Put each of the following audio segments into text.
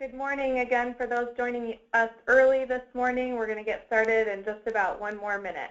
Good morning again for those joining us early this morning. We're going to get started in just about one more minute.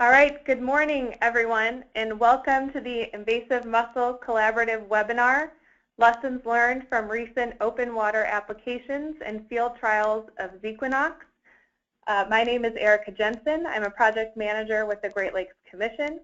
All right, good morning, everyone, and welcome to the Invasive Mussel Collaborative Webinar, Lessons Learned from Recent Open Water Applications and Field Trials of Zequanox. My name is Erica Jensen. I'm a project manager with the Great Lakes Commission.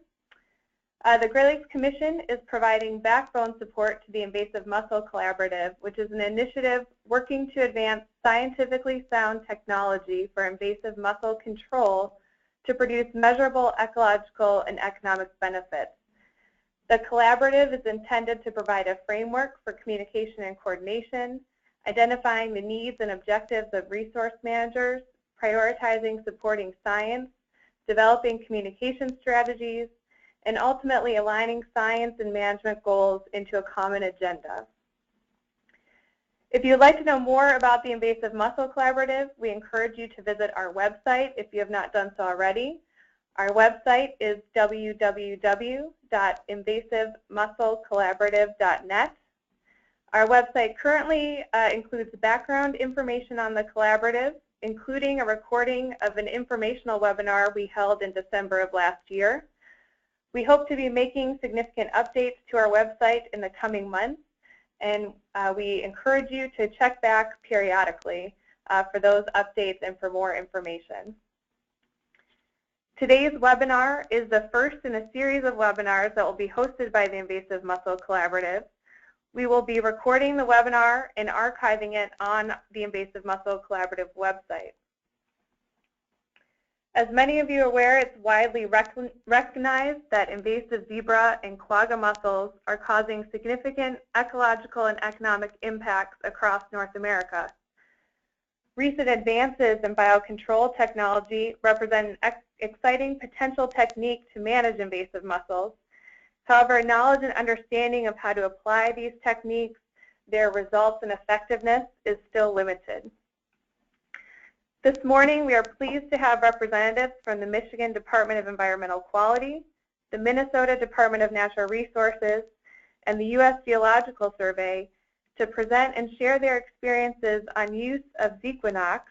The Great Lakes Commission is providing backbone support to the Invasive Mussel Collaborative, which is an initiative working to advance scientifically sound technology for invasive mussel control to produce measurable ecological and economic benefits. The collaborative is intended to provide a framework for communication and coordination, identifying the needs and objectives of resource managers, prioritizing supporting science, developing communication strategies, and ultimately aligning science and management goals into a common agenda. If you'd like to know more about the Invasive Mussel Collaborative, we encourage you to visit our website if you have not done so already. Our website is www.invasivemusselcollaborative.net. Our website currently includes background information on the collaborative, including a recording of an informational webinar we held in December of last year. We hope to be making significant updates to our website in the coming months, and we encourage you to check back periodically for those updates and for more information. Today's webinar is the first in a series of webinars that will be hosted by the Invasive Mussel Collaborative. We will be recording the webinar and archiving it on the Invasive Mussel Collaborative website. As many of you are aware, it's widely recognized that invasive zebra and quagga mussels are causing significant ecological and economic impacts across North America. Recent advances in biocontrol technology represent an exciting potential technique to manage invasive mussels. However, knowledge and understanding of how to apply these techniques, their results and effectiveness is still limited. This morning, we are pleased to have representatives from the Michigan Department of Environmental Quality, the Minnesota Department of Natural Resources, and the U.S. Geological Survey to present and share their experiences on use of Zequanox,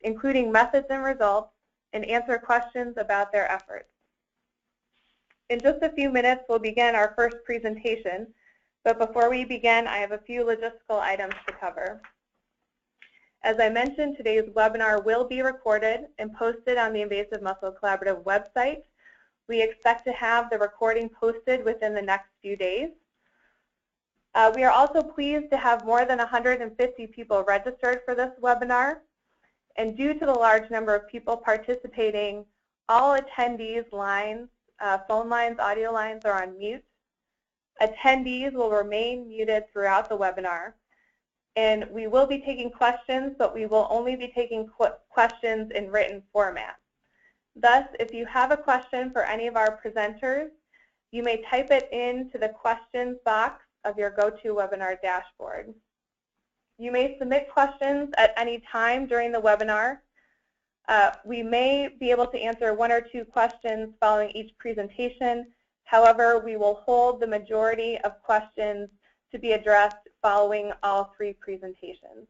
including methods and results, and answer questions about their efforts. In just a few minutes, we'll begin our first presentation, but before we begin, I have a few logistical items to cover. As I mentioned, today's webinar will be recorded and posted on the Invasive Mussel Collaborative website. We expect to have the recording posted within the next few days. We are also pleased to have more than 150 people registered for this webinar. And due to the large number of people participating, all attendees' lines, phone lines, audio lines are on mute. Attendees will remain muted throughout the webinar. And we will be taking questions, but we will only be taking questions in written format. Thus, if you have a question for any of our presenters, you may type it into the questions box of your GoToWebinar dashboard. You may submit questions at any time during the webinar. We may be able to answer 1 or 2 questions following each presentation. However, we will hold the majority of questions to be addressed following all 3 presentations.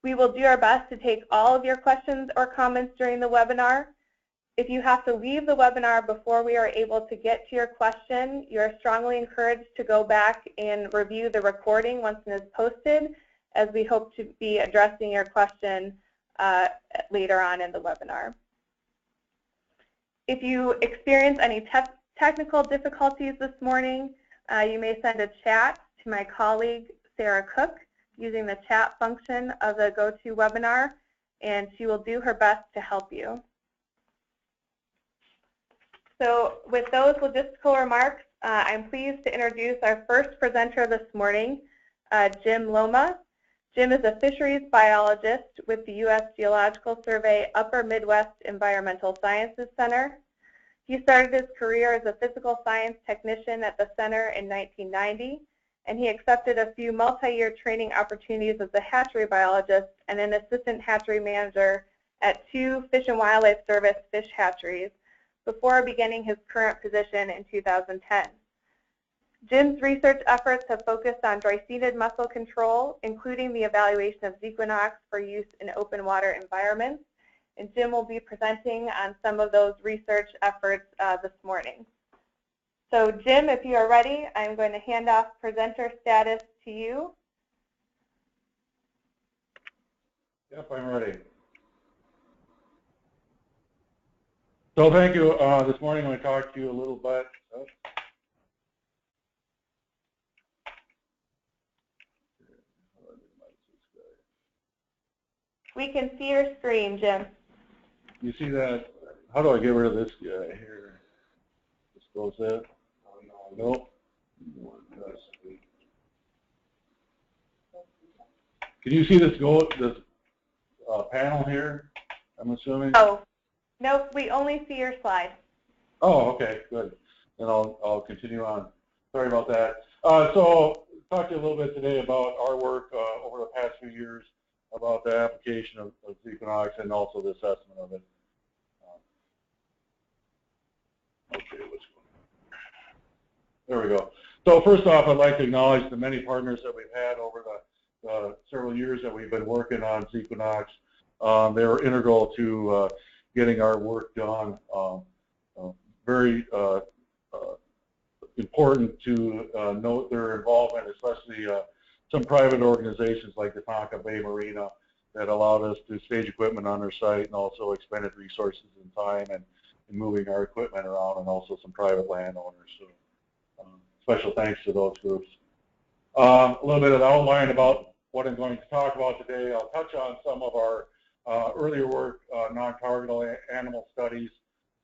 We will do our best to take all of your questions or comments during the webinar. If you have to leave the webinar before we are able to get to your question, you are strongly encouraged to go back and review the recording once it is posted, as we hope to be addressing your question later on in the webinar. If you experience any technical difficulties this morning, you may send a chat to my colleague, Sarah Cook, using the chat function of the GoToWebinar, and she will do her best to help you. So with those logistical remarks, I'm pleased to introduce our first presenter this morning, Jim Loma. Jim is a fisheries biologist with the U.S. Geological Survey Upper Midwest Environmental Sciences Center. He started his career as a physical science technician at the center in 1990, and he accepted a few multi-year training opportunities as a hatchery biologist and an assistant hatchery manager at 2 Fish and Wildlife Service fish hatcheries before beginning his current position in 2010. Jim's research efforts have focused on Dreissenid mussel control, including the evaluation of Zequanox for use in open water environments. And Jim will be presenting on some of those research efforts this morning. So Jim, if you are ready, I'm going to hand off presenter status to you. Yep, I'm ready. So thank you. This morning I'm going to talk to you a little bit. We can see your screen, Jim. You see that? How do I get rid of this guy here? This goes in. Nope. Can you see this panel here? I'm assuming. Oh, nope. We only see your slide. Oh, okay, good. Then I'll continue on. Sorry about that. So talk to you a little bit today about our work over the past few years about the application of Zequanox and also the assessment of it. Okay, let's go. There we go. So first off, I'd like to acknowledge the many partners that we've had over the several years that we've been working on Zequanox. They were integral to getting our work done. Very important to note their involvement, especially some private organizations like the Tonka Bay Marina that allowed us to stage equipment on their site and also expended resources and time and moving our equipment around, and also some private landowners. So special thanks to those groups. A little bit of the outline about what I'm going to talk about today. I'll touch on some of our earlier work, non-target animal studies,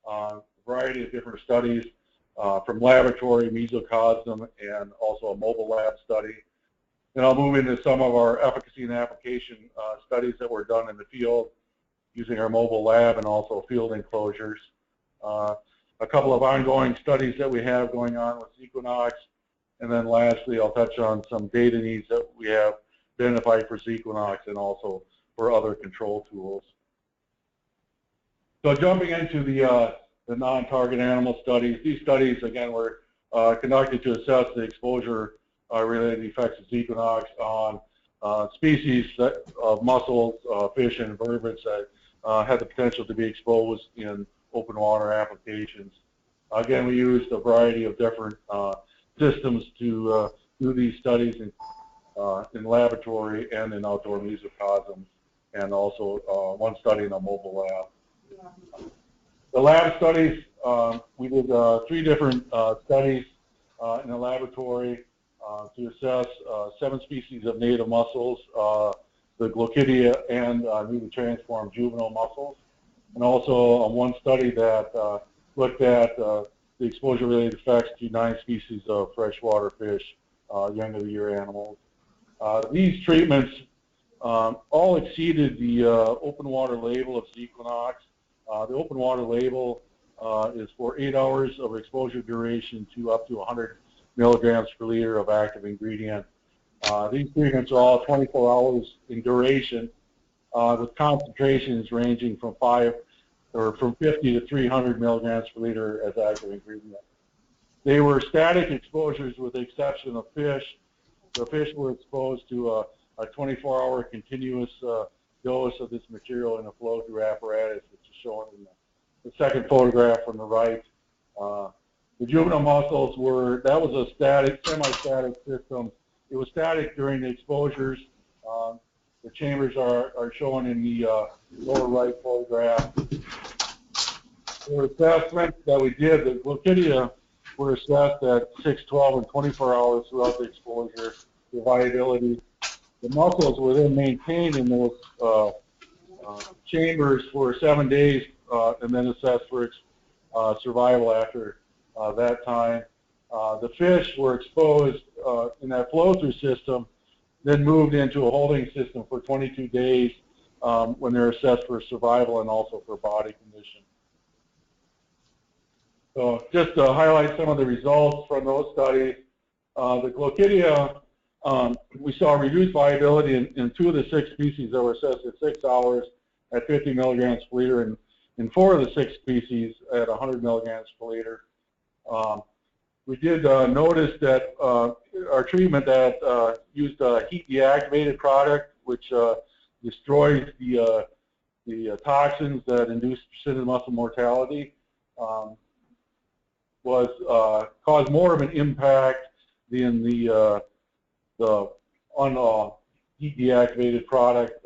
a variety of different studies from laboratory, mesocosm, and also a mobile lab study. Then I'll move into some of our efficacy and application studies that were done in the field using our mobile lab and also field enclosures. A couple of ongoing studies that we have going on with Zequanox. And then lastly, I'll touch on some data needs that we have identified for Zequanox and also for other control tools. So jumping into the non-target animal studies, these studies, again, were conducted to assess the exposure-related effects of Zequanox on species of mussels, fish, and invertebrates that had the potential to be exposed in open water applications. Again, we used a variety of different systems to do these studies in laboratory and in outdoor mesocosms, and also one study in a mobile lab. The lab studies, we did 3 different studies in the laboratory to assess 7 species of native mussels, the Glochidia and newly transformed juvenile mussels, and also one study that looked at the exposure-related effects to 9 species of freshwater fish, young of the year animals. These treatments all exceeded the open water label of Zequanox. The open water label is for 8 hours of exposure duration to up to 100 milligrams per liter of active ingredient. These treatments are all 24 hours in duration. with concentrations ranging from 50 to 300 milligrams per liter as active ingredient. They were static exposures with the exception of fish. The fish were exposed to a 24-hour continuous dose of this material in a flow-through apparatus, which is shown in the second photograph from the right. The juvenile mussels that was a static, semi-static system. It was static during the exposures. The chambers are shown in the lower right photograph. The assessments that we did, the Glochidia were assessed at 6, 12, and 24 hours throughout the exposure, the viability. The mussels were then maintained in those chambers for 7 days and then assessed for survival after that time. The fish were exposed in that flow-through system, then moved into a holding system for 22 days when they're assessed for survival and also for body condition. So just to highlight some of the results from those studies, the Glochidia, we saw reduced viability in 2 of the 6 species that were assessed at 6 hours at 50 milligrams per liter, and in 4 of the 6 species at 100 milligrams per liter. We did notice that our treatment that used a heat deactivated product, which destroys the toxins that induce persistent muscle mortality, caused more of an impact than the heat deactivated product,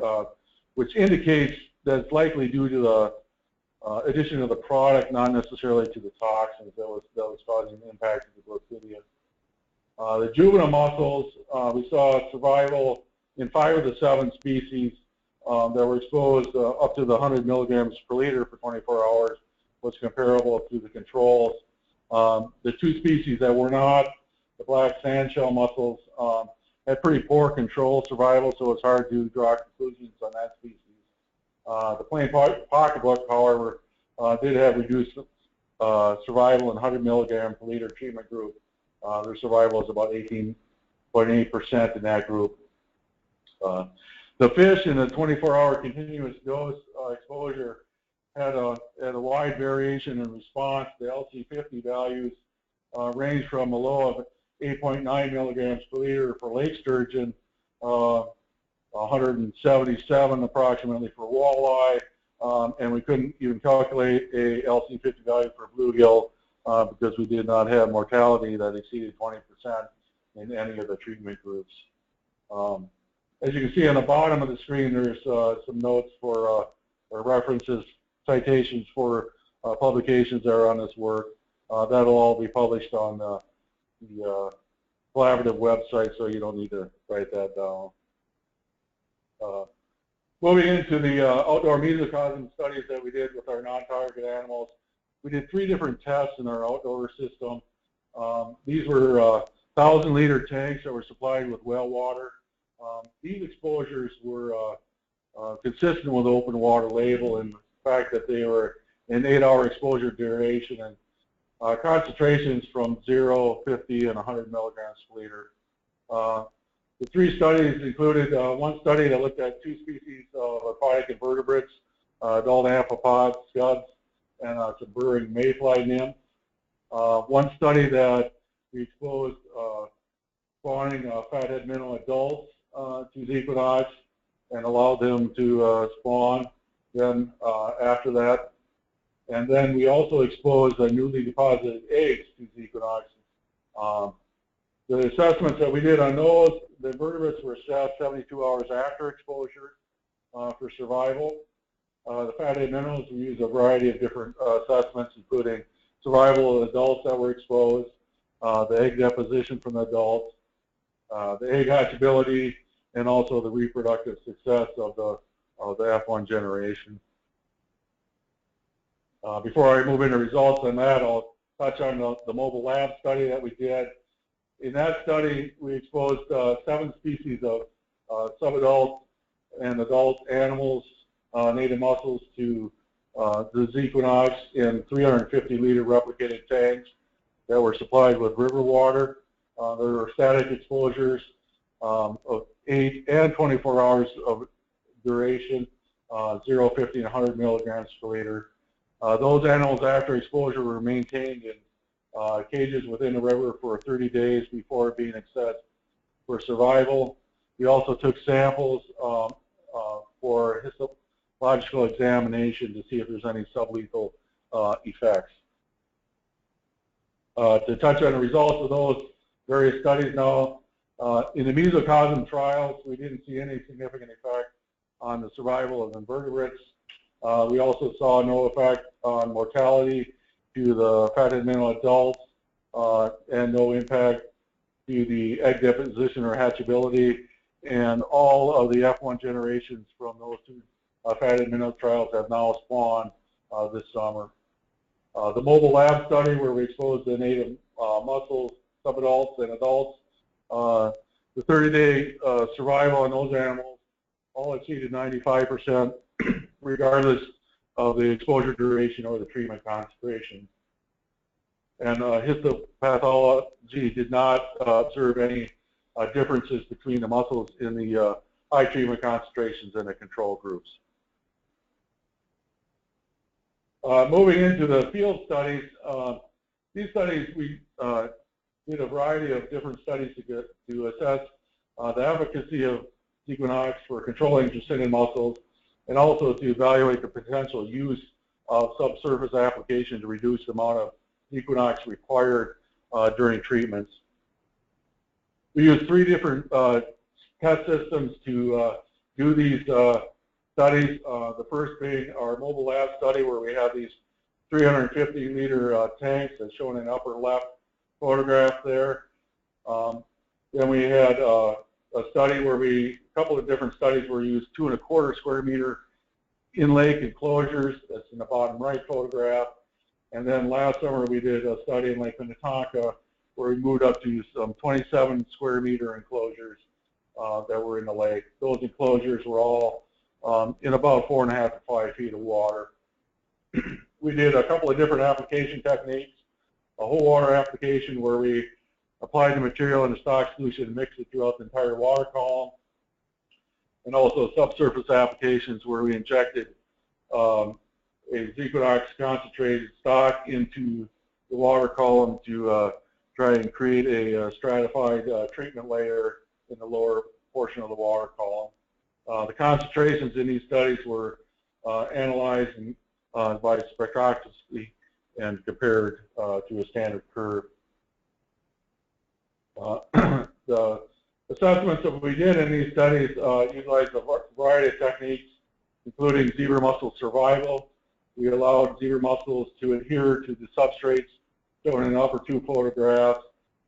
which indicates that it's likely due to the addition of the product, not necessarily to the toxins that was causing the impact of the Glochidia. The juvenile mussels, we saw survival in 5 of the 7 species that were exposed up to the 100 milligrams per liter for 24 hours was comparable to the controls. The 2 species that were not, the black sandshell mussels, had pretty poor control survival, so it's hard to draw conclusions on that species. The plain pocketbook, however, did have reduced survival in 100 milligram per liter treatment group. Their survival is about 18.8% in that group. The fish in the 24-hour continuous dose exposure had a wide variation in response. The LC50 values range from a low of 8.9 milligrams per liter for lake sturgeon, 177 approximately for walleye, and we couldn't even calculate a LC50 value for bluegill because we did not have mortality that exceeded 20% in any of the treatment groups. As you can see on the bottom of the screen, there's some notes for or references, citations for publications that are on this work. That'll all be published on the collaborative website, so you don't need to write that down. Moving into the outdoor mesocosm studies that we did with our non-target animals, we did 3 different tests in our outdoor system. These were 1,000-liter tanks that were supplied with well water. These exposures were consistent with the open water label and the fact that they were an 8-hour exposure duration and concentrations from 0, 50, and 100 milligrams per liter. The 3 studies included 1 study that looked at 2 species of aquatic invertebrates, adult amphipod scuds, and some burrowing mayfly nymphs. 1 study that we exposed spawning fathead minnow adults to Zequanox and allowed them to spawn then after that. And then we also exposed newly deposited eggs to Zequanox. The assessments that we did on those, the invertebrates were assessed 72 hours after exposure for survival. The fathead minnows, we used a variety of different assessments, including survival of adults that were exposed, the egg deposition from the adults, the egg hatchability, and also the reproductive success of the F1 generation. Before I move into results on that, I'll touch on the mobile lab study that we did. In that study, we exposed 7 species of subadult and adult animals, native mussels, to the Zequanox in 350-liter replicated tanks that were supplied with river water. There were static exposures of 8 and 24 hours of duration. 0, 50, and 100 milligrams per liter. Those animals after exposure were maintained in cages within the river for 30 days before being assessed for survival. We also took samples for histological examination to see if there's any sublethal effects. To touch on the results of those various studies now, in the mesocosm trials, we didn't see any significant effect on the survival of invertebrates. We also saw no effect on mortality to the fatted minnow adults and no impact to the egg deposition or hatchability. And all of the F1 generations from those two fatted minnow trials have now spawned this summer. The mobile lab study where we exposed the native mussels, subadults and adults, the 30-day survival on those animals all exceeded 95% regardless of the exposure duration or the treatment concentration. And histopathology did not observe any differences between the mussels in the high treatment concentrations and the control groups. Moving into the field studies, these studies we did a variety of different studies to assess the efficacy of Zequanox for controlling Drusinid mussels, and also to evaluate the potential use of subsurface application to reduce the amount of Zequanox required during treatments. We used 3 different test systems to do these studies. The first being our mobile lab study, where we have these 350-liter tanks, as shown in the upper left photograph there. Then we had a study where a couple of different studies where we used 2¼ square meter in-lake enclosures. That's in the bottom right photograph. And then last summer we did a study in Lake Minnetonka where we moved up to some 27 square meter enclosures that were in the lake. Those enclosures were all in about 4.5 to 5 feet of water. We did a couple of different application techniques. A whole water application where we applied the material in a stock solution and mixed it throughout the entire water column. And also subsurface applications where we injected a Zequanox concentrated stock into the water column to try and create a stratified treatment layer in the lower portion of the water column. The concentrations in these studies were analyzed by spectroscopy and compared to a standard curve. The assessments that we did in these studies utilized a variety of techniques, including zebra mussel survival. We allowed zebra mussels to adhere to the substrates shown in the upper 2 photographs.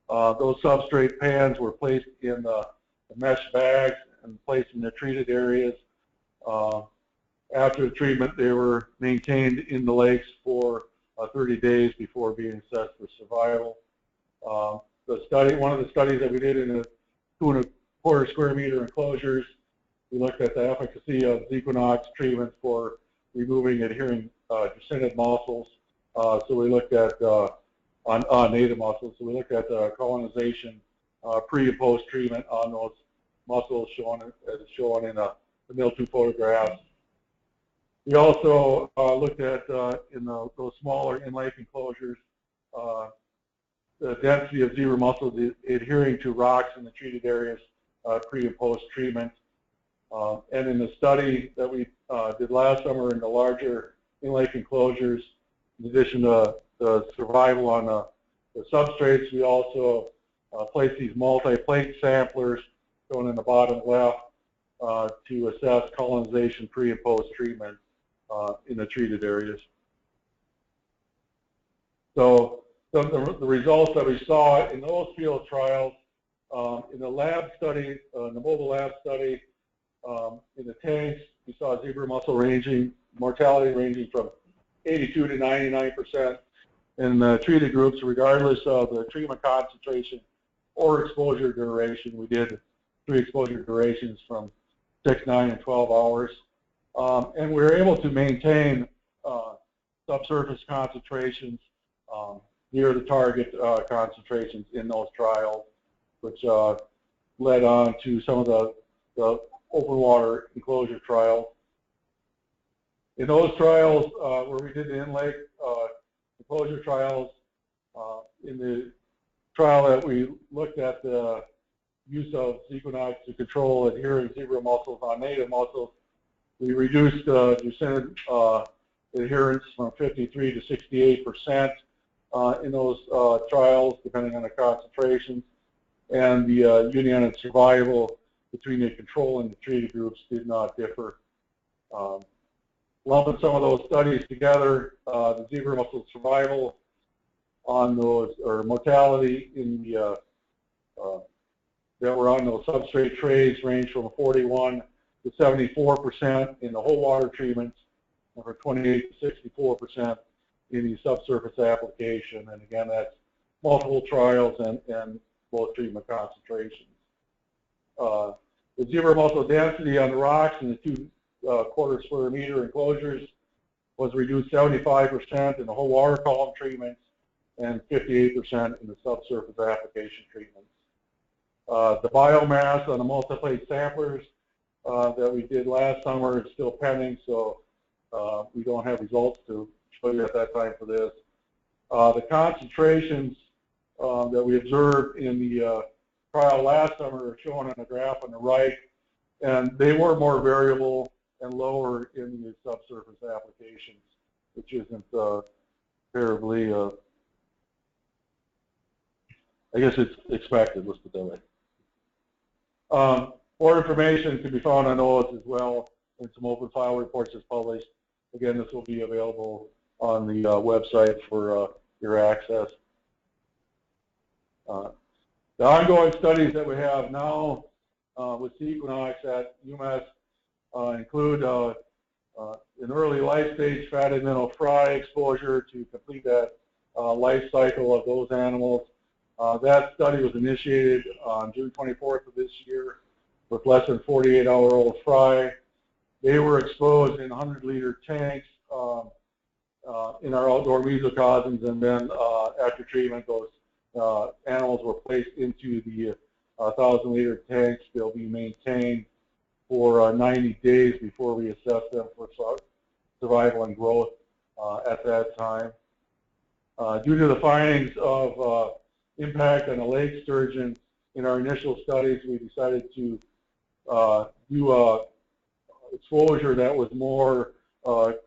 Those substrate pans were placed in the mesh bags and placed in the treated areas. After the treatment, they were maintained in the lakes for 30 days before being assessed for survival. One of the studies that we did in the 2¼ square meter enclosures, we looked at the efficacy of Zequanox treatment for removing adhering Drusinid mussels. So we looked at on native mussels. So we looked at colonization pre and post treatment on those mussels shown as shown in the middle 2 photographs. We also looked at in those smaller in-lake enclosures the density of zebra mussels adhering to rocks in the treated areas pre and post treatment. And in the study that we did last summer in the larger in-lake enclosures, in addition to the survival on the substrates, we also placed these multi-plate samplers shown in the bottom left to assess colonization pre and post treatment in the treated areas. So the results that we saw in those field trials, in the lab study, in the mobile lab study, in the tanks, we saw zebra mussel mortality ranging from 82 to 99%. In the treated groups, regardless of the treatment concentration or exposure duration, we did 3 exposure durations from 6, 9, and 12 hours. And we were able to maintain subsurface concentrations near the target concentrations in those trials, which led on to some of the open water enclosure trials. In those trials where we did the in-lake enclosure trials, in the trial that we looked at the use of Zequanox to control adherent zebra mussels on native mussels, we reduced Drusen adherence from 53 to 68% in those trials, depending on the concentrations, and the union survival between the control and the treated groups did not differ. Lumping some of those studies together, the zebra mussel survival on those, or mortality in the that were on those substrate trays range from 41 to 74% in the whole water treatments, and for 28 to 64% in the subsurface application. And again, that's multiple trials and both treatment concentrations. The zebra mussel density on the rocks in the 2 square meter enclosures was reduced 75% in the whole water column treatments and 58% in the subsurface application treatments. The biomass on the multiplate samplers that we did last summer is still pending, so we don't have results to show you at that time for this. The concentrations that we observed in the trial last summer are shown on the graph on the right, and they were more variable and lower in the subsurface applications, which isn't terribly, I guess it's expected, let's put that way. More information can be found on those as well, and some open file reports is published. Again, this will be available on the website for your access. The ongoing studies that we have now with Zequanox at UMass include an early life stage fatted minnow fry exposure to complete that life cycle of those animals. That study was initiated on June 24th of this year with less than 48-hour-old fry. They were exposed in 100-liter tanks in our outdoor mesocosms, and then after treatment, those animals were placed into the 1,000-liter tanks. They'll be maintained for 90 days before we assess them for survival and growth at that time. Due to the findings of impact on the lake sturgeon in our initial studies, we decided to do exposure that was more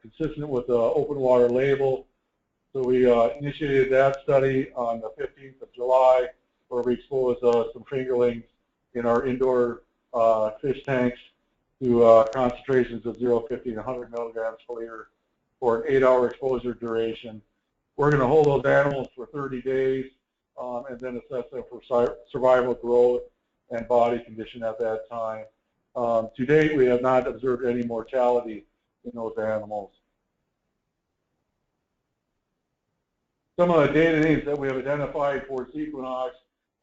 consistent with the open water label. So we initiated that study on the 15th of July, where we exposed some fingerlings in our indoor fish tanks to concentrations of 0, 50, and 100 milligrams per liter for an 8-hour exposure duration. We're going to hold those animals for 30 days and then assess them for survival, growth, and body condition at that time. To date, we have not observed any mortality in those animals. Some of the data needs that we have identified for Zequanox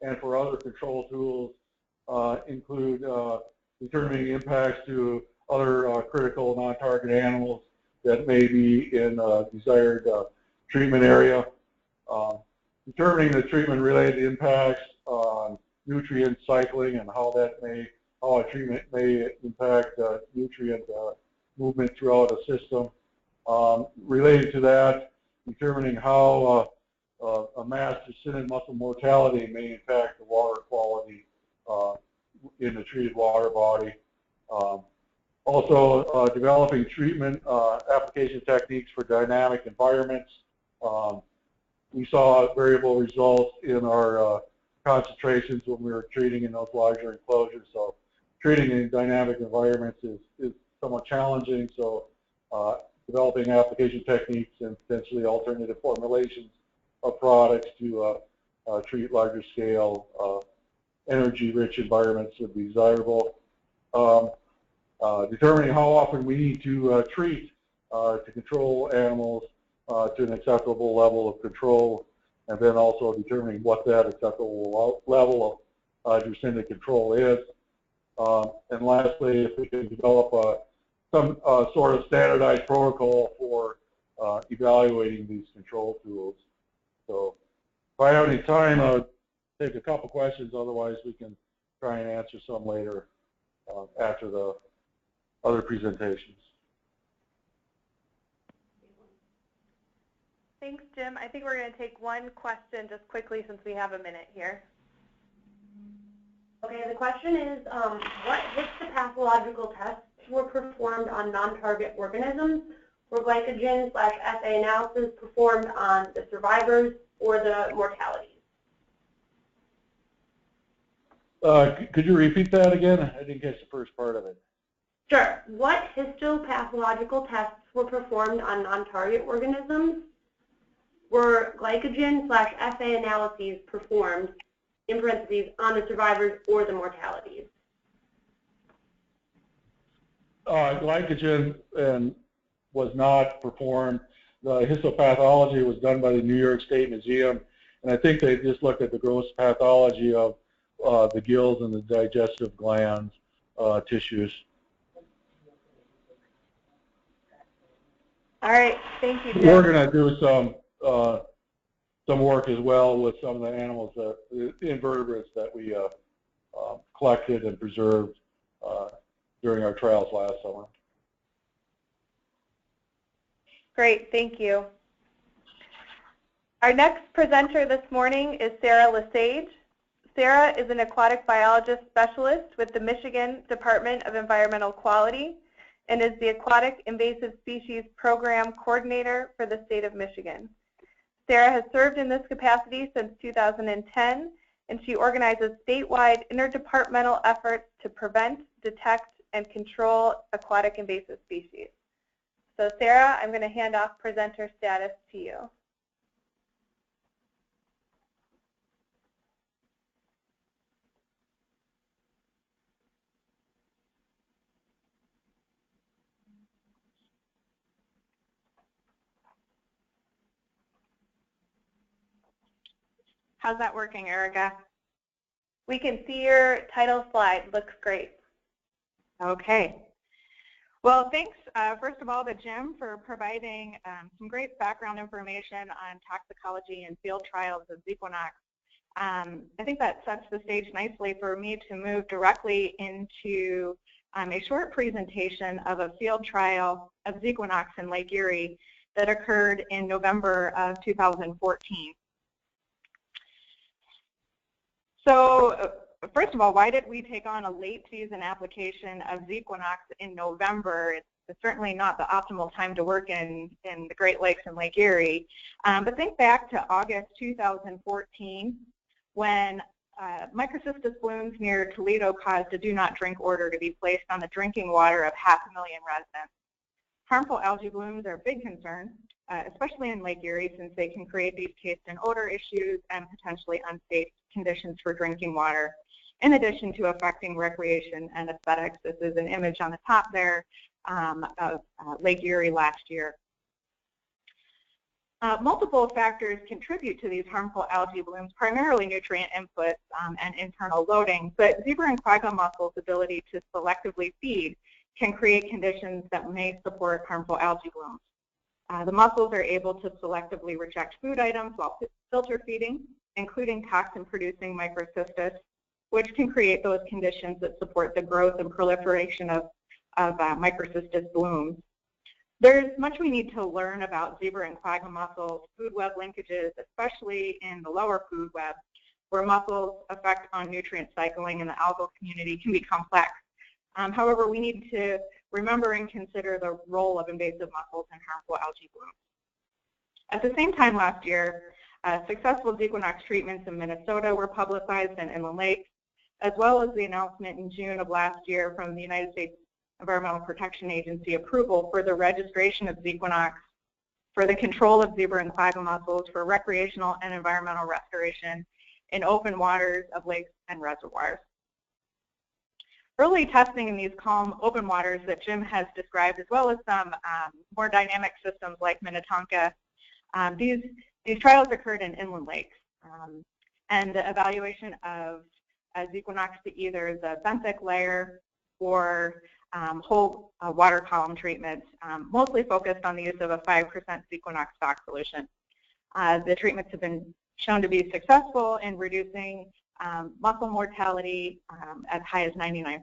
and for other control tools include determining impacts to other critical non-target animals that may be in a desired treatment area, determining the treatment-related impacts on nutrient cycling and how a treatment may impact nutrient movement throughout a system. Related to that, determining how a mass descendant mussel mortality may impact the water quality in the treated water body. Also, developing treatment application techniques for dynamic environments. We saw variable results in our concentrations when we were treating in those larger enclosures. So treating in dynamic environments is somewhat challenging. So developing application techniques and potentially alternative formulations of products to treat larger scale energy-rich environments would be desirable. Determining how often we need to treat to control animals to an acceptable level of control, and then also determining what that acceptable level of descendant control is. And lastly, if we can develop some sort of standardized protocol for evaluating these control tools. So if I have any time, I'll take a couple questions. Otherwise, we can try and answer some later after the other presentations. Thanks, Jim. I think we're going to take one question just quickly since we have a minute here. Okay, the question is, what histopathological tests were performed on non-target organisms? Were glycogen/assay analysis performed on the survivors or the mortalities? Could you repeat that again? I didn't catch the first part of it. Sure. What histopathological tests were performed on non-target organisms? Were glycogen/assay analyses performed, in parentheses, on the survivors or the mortalities? Glycogen was not performed. The histopathology was done by the New York State Museum, and I think they just looked at the gross pathology of the gills and the digestive glands tissues. All right, thank you, Jim. We're going to do some work as well with some of the animals, the invertebrates that we collected and preserved during our trials last summer. Great, thank you. Our next presenter this morning is Sarah Lesage. Sarah is an aquatic biologist specialist with the Michigan Department of Environmental Quality and is the Aquatic Invasive Species Program Coordinator for the state of Michigan. Sarah has served in this capacity since 2010, and she organizes statewide interdepartmental efforts to prevent, detect, and control aquatic invasive species. So Sarah, I'm going to hand off presenter status to you. How's that working, Erica? We can see your title slide. Looks great. Okay. Well, thanks, first of all, to Jim for providing some great background information on toxicology and field trials of Zequanox. I think that sets the stage nicely for me to move directly into a short presentation of a field trial of Zequanox in Lake Erie that occurred in November of 2014. So first of all, why did we take on a late season application of Zequanox in November? It's certainly not the optimal time to work in the Great Lakes and Lake Erie. But think back to August 2014 when microcystis blooms near Toledo caused a do not drink order to be placed on the drinking water of 500,000 residents. Harmful algae blooms are a big concern, especially in Lake Erie, since they can create these taste and odor issues and potentially unsafe conditions for drinking water, in addition to affecting recreation and aesthetics. This is an image on the top there of Lake Erie last year. Multiple factors contribute to these harmful algae blooms, primarily nutrient inputs and internal loading, but zebra and quagga mussels' ability to selectively feed can create conditions that may support harmful algae blooms. The mussels are able to selectively reject food items while filter feeding, including toxin-producing microcystis, which can create those conditions that support the growth and proliferation of microcystis blooms. There's much we need to learn about zebra and quagga mussels food web linkages, especially in the lower food web, where mussels' effect on nutrient cycling in the algal community can be complex. However, we need to remember and consider the role of invasive mussels in harmful algae blooms. At the same time last year, successful Zequanox treatments in Minnesota were publicized in inland lakes, as well as the announcement in June of last year from the United States Environmental Protection Agency approval for the registration of Zequanox for the control of zebra and quagga mussels for recreational and environmental restoration in open waters of lakes and reservoirs. Early testing in these calm open waters that Jim has described, as well as some more dynamic systems like Minnetonka, these trials occurred in inland lakes. And the evaluation of Zequanox to either the benthic layer or whole water column treatments, mostly focused on the use of a 5% Zequanox stock solution. The treatments have been shown to be successful in reducing mussel mortality as high as 99%.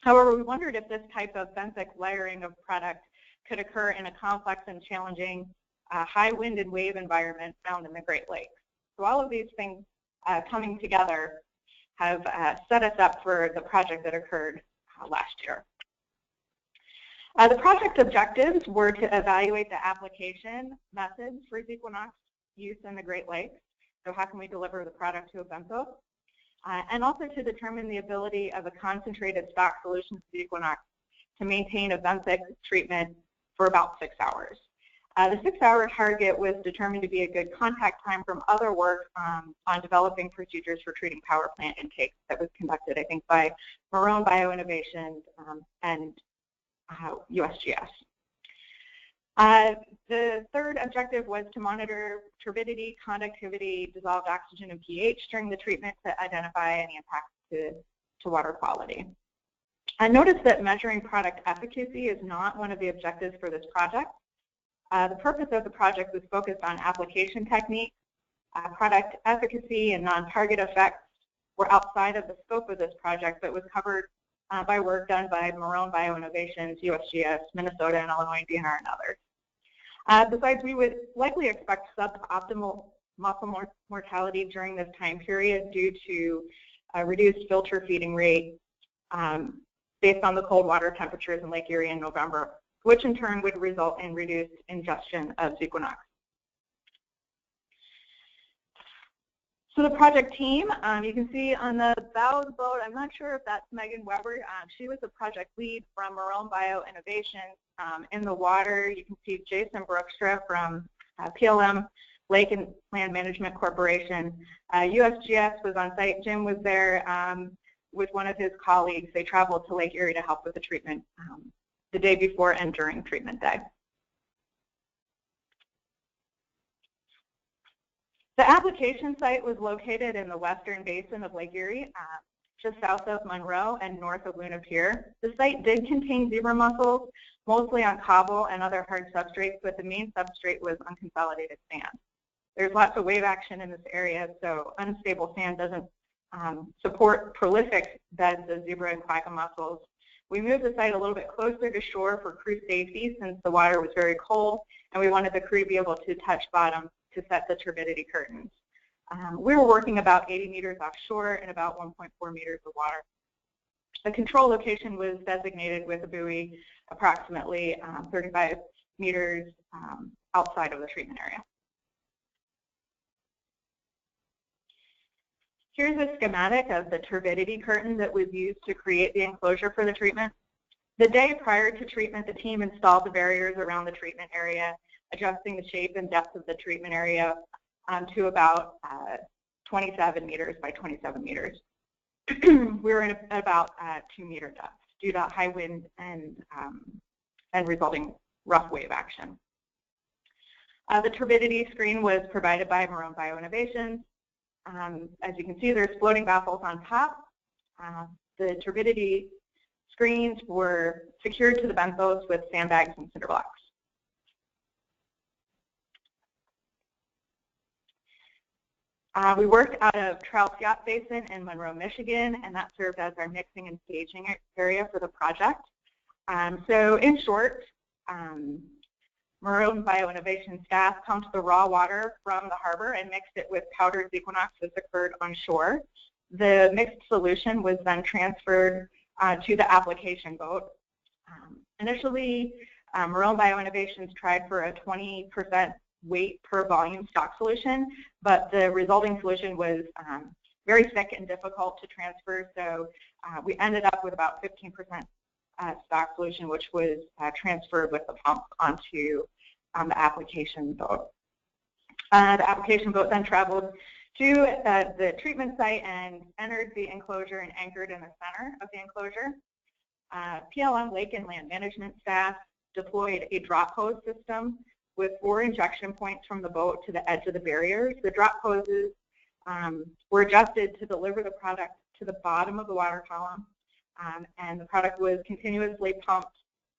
However, we wondered if this type of benthic layering of product could occur in a complex and challenging high wind and wave environment found in the Great Lakes. So all of these things coming together have set us up for the project that occurred last year. The project objectives were to evaluate the application methods for Zequanox use in the Great Lakes. So how can we deliver the product to a bentho? And also to determine the ability of a concentrated stock solution to Zequanox to maintain a benthic treatment for about 6 hours. The 6-hour target was determined to be a good contact time from other work on developing procedures for treating power plant intakes that was conducted, I think, by Marone Bioinnovations and USGS. The third objective was to monitor turbidity, conductivity, dissolved oxygen, and pH during the treatment to identify any impacts to water quality. I noticed that measuring product efficacy is not one of the objectives for this project. The purpose of the project was focused on application technique. Product efficacy and non-target effects were outside of the scope of this project, but was covered by work done by Marone Bioinnovations, USGS, Minnesota, and Illinois DNR, and others. Besides, we would likely expect suboptimal muscle mortality during this time period due to reduced filter feeding rate based on the cold water temperatures in Lake Erie in November, which in turn would result in reduced ingestion of Zequanox. So the project team, you can see on the bow of the boat, I'm not sure if that's Megan Weber. She was the project lead from Marone Bioinnovations. In the water, you can see Jason Brookstra from PLM Lake and Land Management Corporation. USGS was on site. Jim was there with one of his colleagues. They traveled to Lake Erie to help with the treatment the day before and during treatment day. The application site was located in the western basin of Lake Erie, just south of Monroe and north of Luna Pier. The site did contain zebra mussels, mostly on cobble and other hard substrates, but the main substrate was unconsolidated sand. There's lots of wave action in this area, so unstable sand doesn't support prolific beds of zebra and quagga mussels. We moved the site a little bit closer to shore for crew safety since the water was very cold, and we wanted the crew to be able to touch bottom to set the turbidity curtains. We were working about 80 meters offshore and about 1.4 meters of water. The control location was designated with a buoy approximately 35 meters outside of the treatment area. Here's a schematic of the turbidity curtain that was used to create the enclosure for the treatment. The day prior to treatment, the team installed the barriers around the treatment area, adjusting the shape and depth of the treatment area to about 27 meters by 27 meters. We were in about 2 meter depth due to high wind and resulting rough wave action. The turbidity screen was provided by Marone Bioinnovations. As you can see, there's floating baffles on top. The turbidity screens were secured to the benthos with sandbags and cinder blocks. We worked out of Trout's Yacht Basin in Monroe, Michigan, and that served as our mixing and staging area for the project. So in short, Marone Bioinnovation staff pumped the raw water from the harbor and mixed it with powdered Zequanox as occurred on shore. The mixed solution was then transferred to the application boat. Initially, Marone Bioinnovations tried for a 20% weight per volume stock solution, but the resulting solution was very thick and difficult to transfer, so we ended up with about 15% stock solution, which was transferred with the pump onto the application boat. The application boat then traveled to the treatment site and entered the enclosure and anchored in the center of the enclosure. PLM Lake and Land Management staff deployed a drop hose system with 4 injection points from the boat to the edge of the barriers. The drop hoses were adjusted to deliver the product to the bottom of the water column, and the product was continuously pumped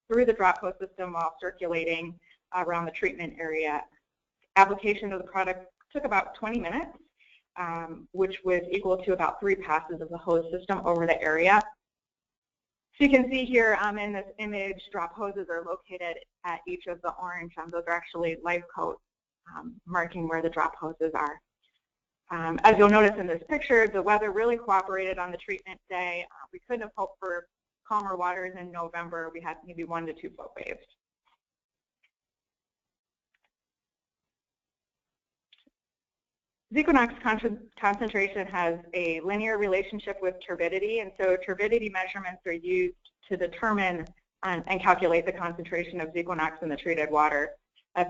through the drop hose system while circulating around the treatment area. Application of the product took about 20 minutes, which was equal to about 3 passes of the hose system over the area. So you can see here in this image, drop hoses are located at each of the orange. Those are actually life coats marking where the drop hoses are. As you'll notice in this picture, the weather really cooperated on the treatment day. We couldn't have hoped for calmer waters in November. We had maybe 1 to 2 foot waves. Zequanox concentration has a linear relationship with turbidity, and so turbidity measurements are used to determine and calculate the concentration of Zequanox in the treated water.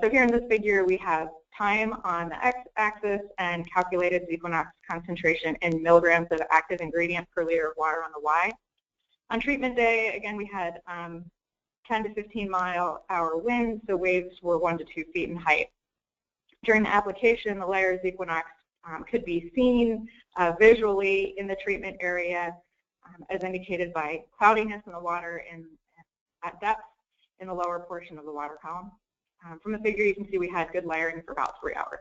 So here in this figure, we have time on the x-axis and calculated Zequanox concentration in milligrams of active ingredient per liter of water on the y. On treatment day, again, we had 10 to 15 mile-hour winds, so waves were 1 to 2 feet in height. During the application, the layer of Zequanox could be seen visually in the treatment area, as indicated by cloudiness in the water at depth in the lower portion of the water column. From the figure, you can see we had good layering for about 3 hours.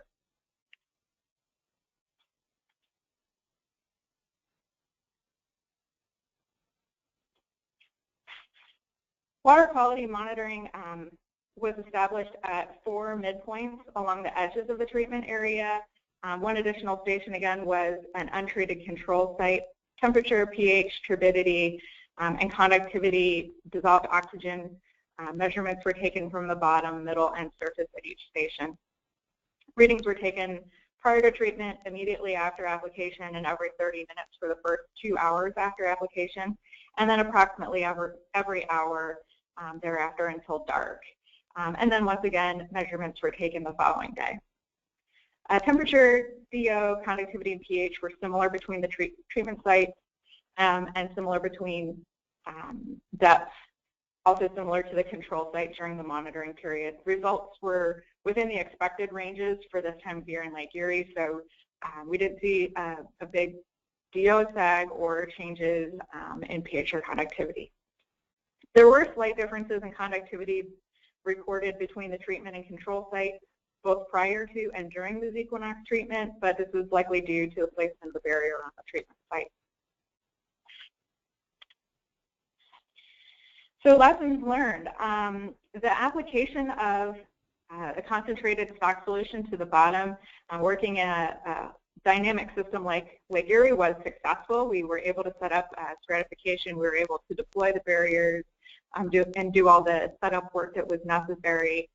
Water quality monitoring was established at 4 midpoints along the edges of the treatment area. One additional station, again, was an untreated control site. Temperature, pH, turbidity, and conductivity, dissolved oxygen measurements were taken from the bottom, middle, and surface at each station. Readings were taken prior to treatment, immediately after application, and every 30 minutes for the first 2 hours after application, and then approximately every hour thereafter until dark. And then once again, measurements were taken the following day. Temperature, CO, conductivity, and pH were similar between the treatment sites and similar between depths, also similar to the control site during the monitoring period. Results were within the expected ranges for this time of year in Lake Erie, so we didn't see a big DO sag or changes in pH or conductivity. There were slight differences in conductivity recorded between the treatment and control site, both prior to and during the Zequanox treatment, but this was likely due to the placement of the barrier on the treatment site. So lessons learned. The application of a concentrated stock solution to the bottom, working in a dynamic system like Lake Erie was successful. We were able to set up stratification. We were able to deploy the barriers and do all the setup work that was necessary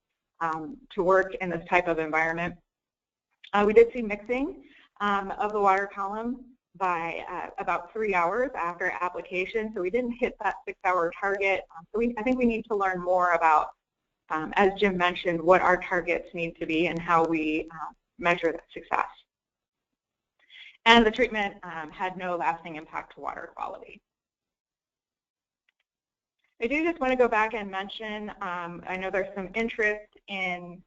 to work in this type of environment. We did see mixing of the water column by about 3 hours after application, so we didn't hit that 6-hour target. So I think we need to learn more about, as Jim mentioned, what our targets need to be and how we measure that success. And the treatment had no lasting impact to water quality. I do just want to go back and mention, I know there's some interest in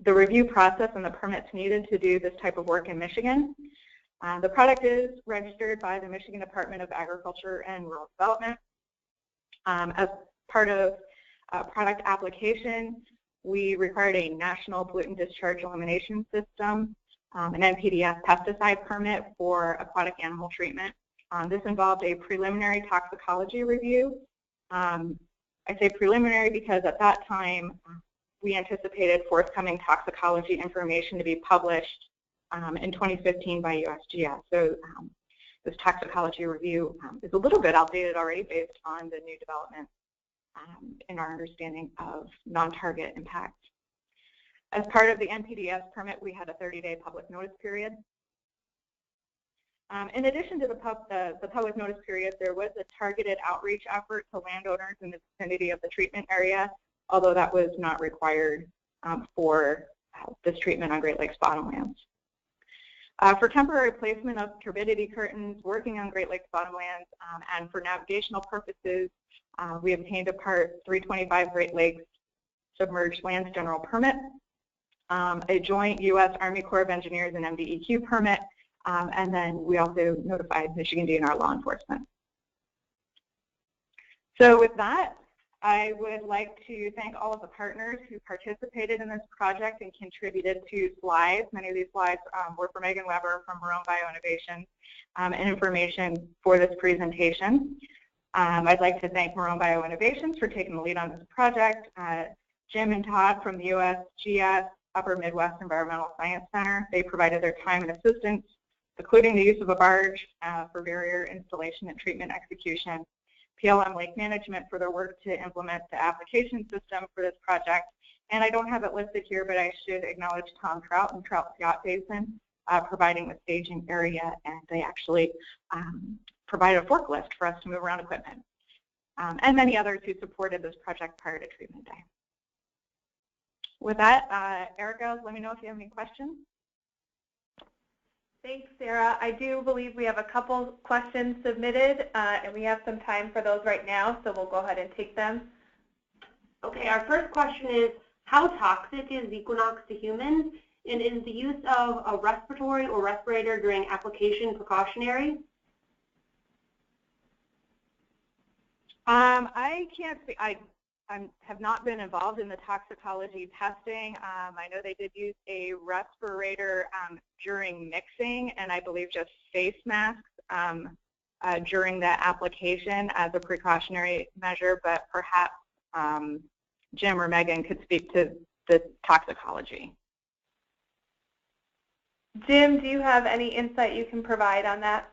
the review process and the permits needed to do this type of work in Michigan. The product is registered by the Michigan Department of Agriculture and Rural Development. As part of product application, we required a national pollutant discharge elimination system, an NPDES pesticide permit for aquatic animal treatment. This involved a preliminary toxicology review. I say preliminary because at that time we anticipated forthcoming toxicology information to be published in 2015 by USGS. So this toxicology review is a little bit outdated already based on the new development in our understanding of non-target impact. As part of the NPDES permit, we had a 30-day public notice period. In addition to the public notice period, there was a targeted outreach effort to landowners in the vicinity of the treatment area, although that was not required for this treatment on Great Lakes bottomlands. For temporary placement of turbidity curtains, working on Great Lakes bottomlands, and for navigational purposes, we obtained a Part 325 Great Lakes Submerged Lands General Permit, a joint U.S. Army Corps of Engineers and MDEQ permit, and then we also notified Michigan DNR law enforcement. So with that, I would like to thank all of the partners who participated in this project and contributed to slides. Many of these slides were from Megan Weber from Marone Bioinnovations and information for this presentation. I'd like to thank Marone Bioinnovations for taking the lead on this project, Jim and Todd from the USGS Upper Midwest Environmental Science Center. They provided their time and assistance, including the use of a barge for barrier installation and treatment execution. PLM Lake Management for their work to implement the application system for this project. And I don't have it listed here, but I should acknowledge Tom Trout and Trout Yacht Basin providing the staging area, and they actually provided a forklift for us to move around equipment. And many others who supported this project prior to treatment day. With that, Erica, let me know if you have any questions. Thanks, Sarah. I do believe we have a couple questions submitted, and we have some time for those right now, so we'll go ahead and take them. Okay, our first question is, how toxic is Zequanox to humans, and is the use of a respiratory or respirator during application precautionary? I can't speak. I have not been involved in the toxicology testing. I know they did use a respirator during mixing, and I believe just face masks during the application as a precautionary measure, but perhaps Jim or Megan could speak to the toxicology. Jim, do you have any insight you can provide on that?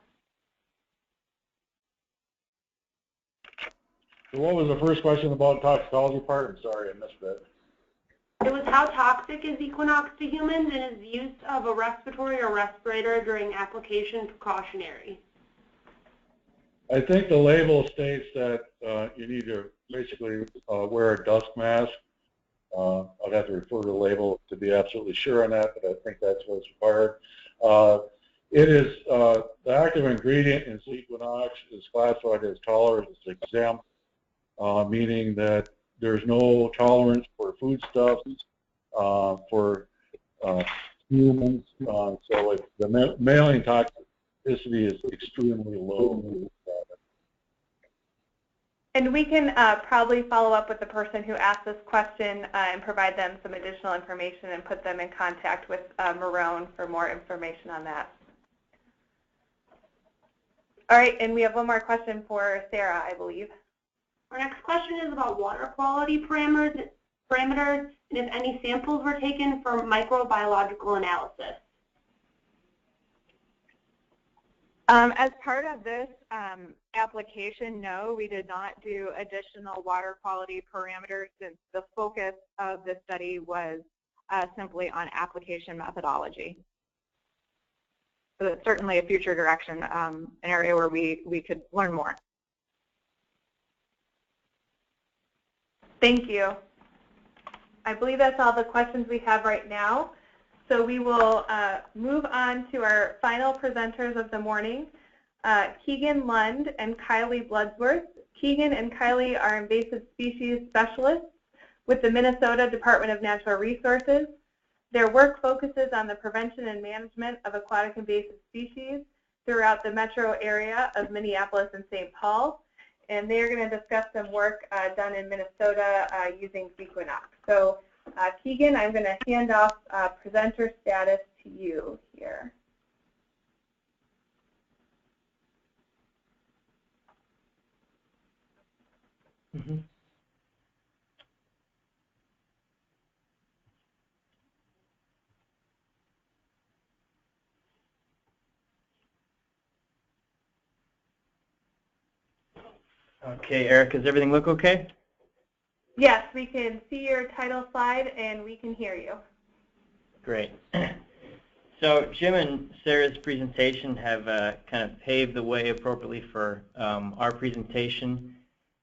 So what was the first question about toxicology part? I'm sorry, I missed that. It was, how toxic is Zequanox to humans, and is the use of a respiratory or respirator during application precautionary? I think the label states that you need to basically wear a dust mask. I'd have to refer to the label to be absolutely sure on that, but I think that's what's required. It is the active ingredient in Zequanox is classified as tolerance exempt, meaning that there's no tolerance for foodstuffs for humans. So the mammalian toxicity is extremely low. And we can probably follow up with the person who asked this question and provide them some additional information and put them in contact with Marone for more information on that. All right, and we have one more question for Sarah, I believe. Our next question is about water quality parameters, and if any samples were taken for microbiological analysis. As part of this application, no, we did not do additional water quality parameters, since the focus of the study was simply on application methodology. So it's certainly a future direction, an area where we could learn more. Thank you. I believe that's all the questions we have right now. So we will move on to our final presenters of the morning, Keegan Lund and Kylie Bloodsworth. Keegan and Kylie are invasive species specialists with the Minnesota Department of Natural Resources. Their work focuses on the prevention and management of aquatic invasive species throughout the metro area of Minneapolis and St. Paul. And they are going to discuss some work done in Minnesota using Zequanox. So Keegan, I'm going to hand off presenter status to you here. Mm-hmm. Okay, Eric, does everything look okay? Yes, we can see your title slide and we can hear you. Great. So Jim and Sarah's presentation have kind of paved the way appropriately for our presentation.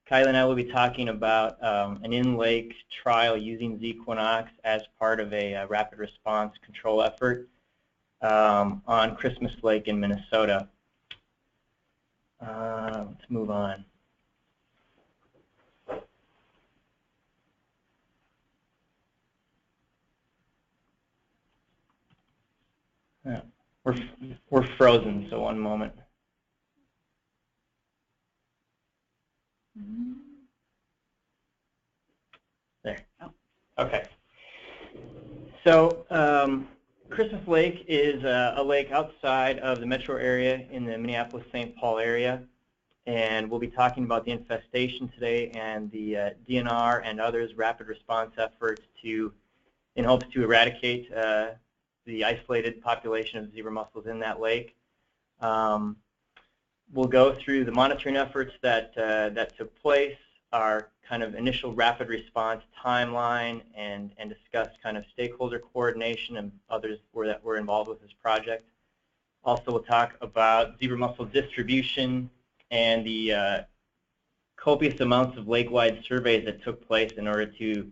Kylie and I will be talking about an in-lake trial using Zequanox as part of a rapid response control effort on Christmas Lake in Minnesota. Let's move on. Yeah, we're frozen, so one moment. There. Okay. So Christmas Lake is a lake outside of the metro area in the Minneapolis-St. Paul area, and we'll be talking about the infestation today and the DNR and others rapid response efforts to in hopes to eradicate the isolated population of zebra mussels in that lake. We'll go through the monitoring efforts that took place, our kind of initial rapid response timeline, and discuss kind of stakeholder coordination and others that were involved with this project. Also, we'll talk about zebra mussel distribution and the copious amounts of lake-wide surveys that took place in order to,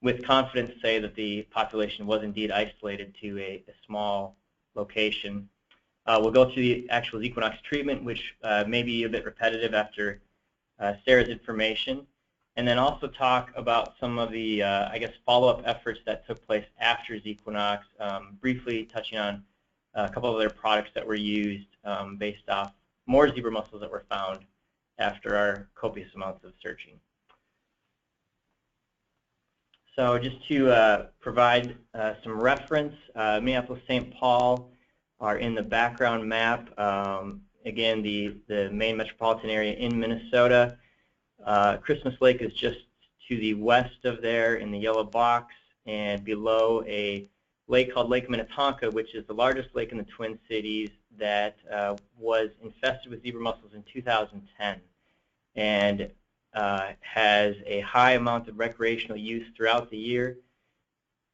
with confidence, say that the population was indeed isolated to a small location. We'll go through the actual Zequanox treatment, which may be a bit repetitive after Sarah's information, and then also talk about some of the, I guess, follow-up efforts that took place after Zequanox, briefly touching on a couple of other products that were used based off more zebra mussels that were found after our copious amounts of searching. So just to provide some reference, Minneapolis-St. Paul are in the background map. Again, the main metropolitan area in Minnesota. Christmas Lake is just to the west of there in the yellow box, and below a lake called Lake Minnetonka, which is the largest lake in the Twin Cities that was infested with zebra mussels in 2010 and has a high amount of recreational use throughout the year,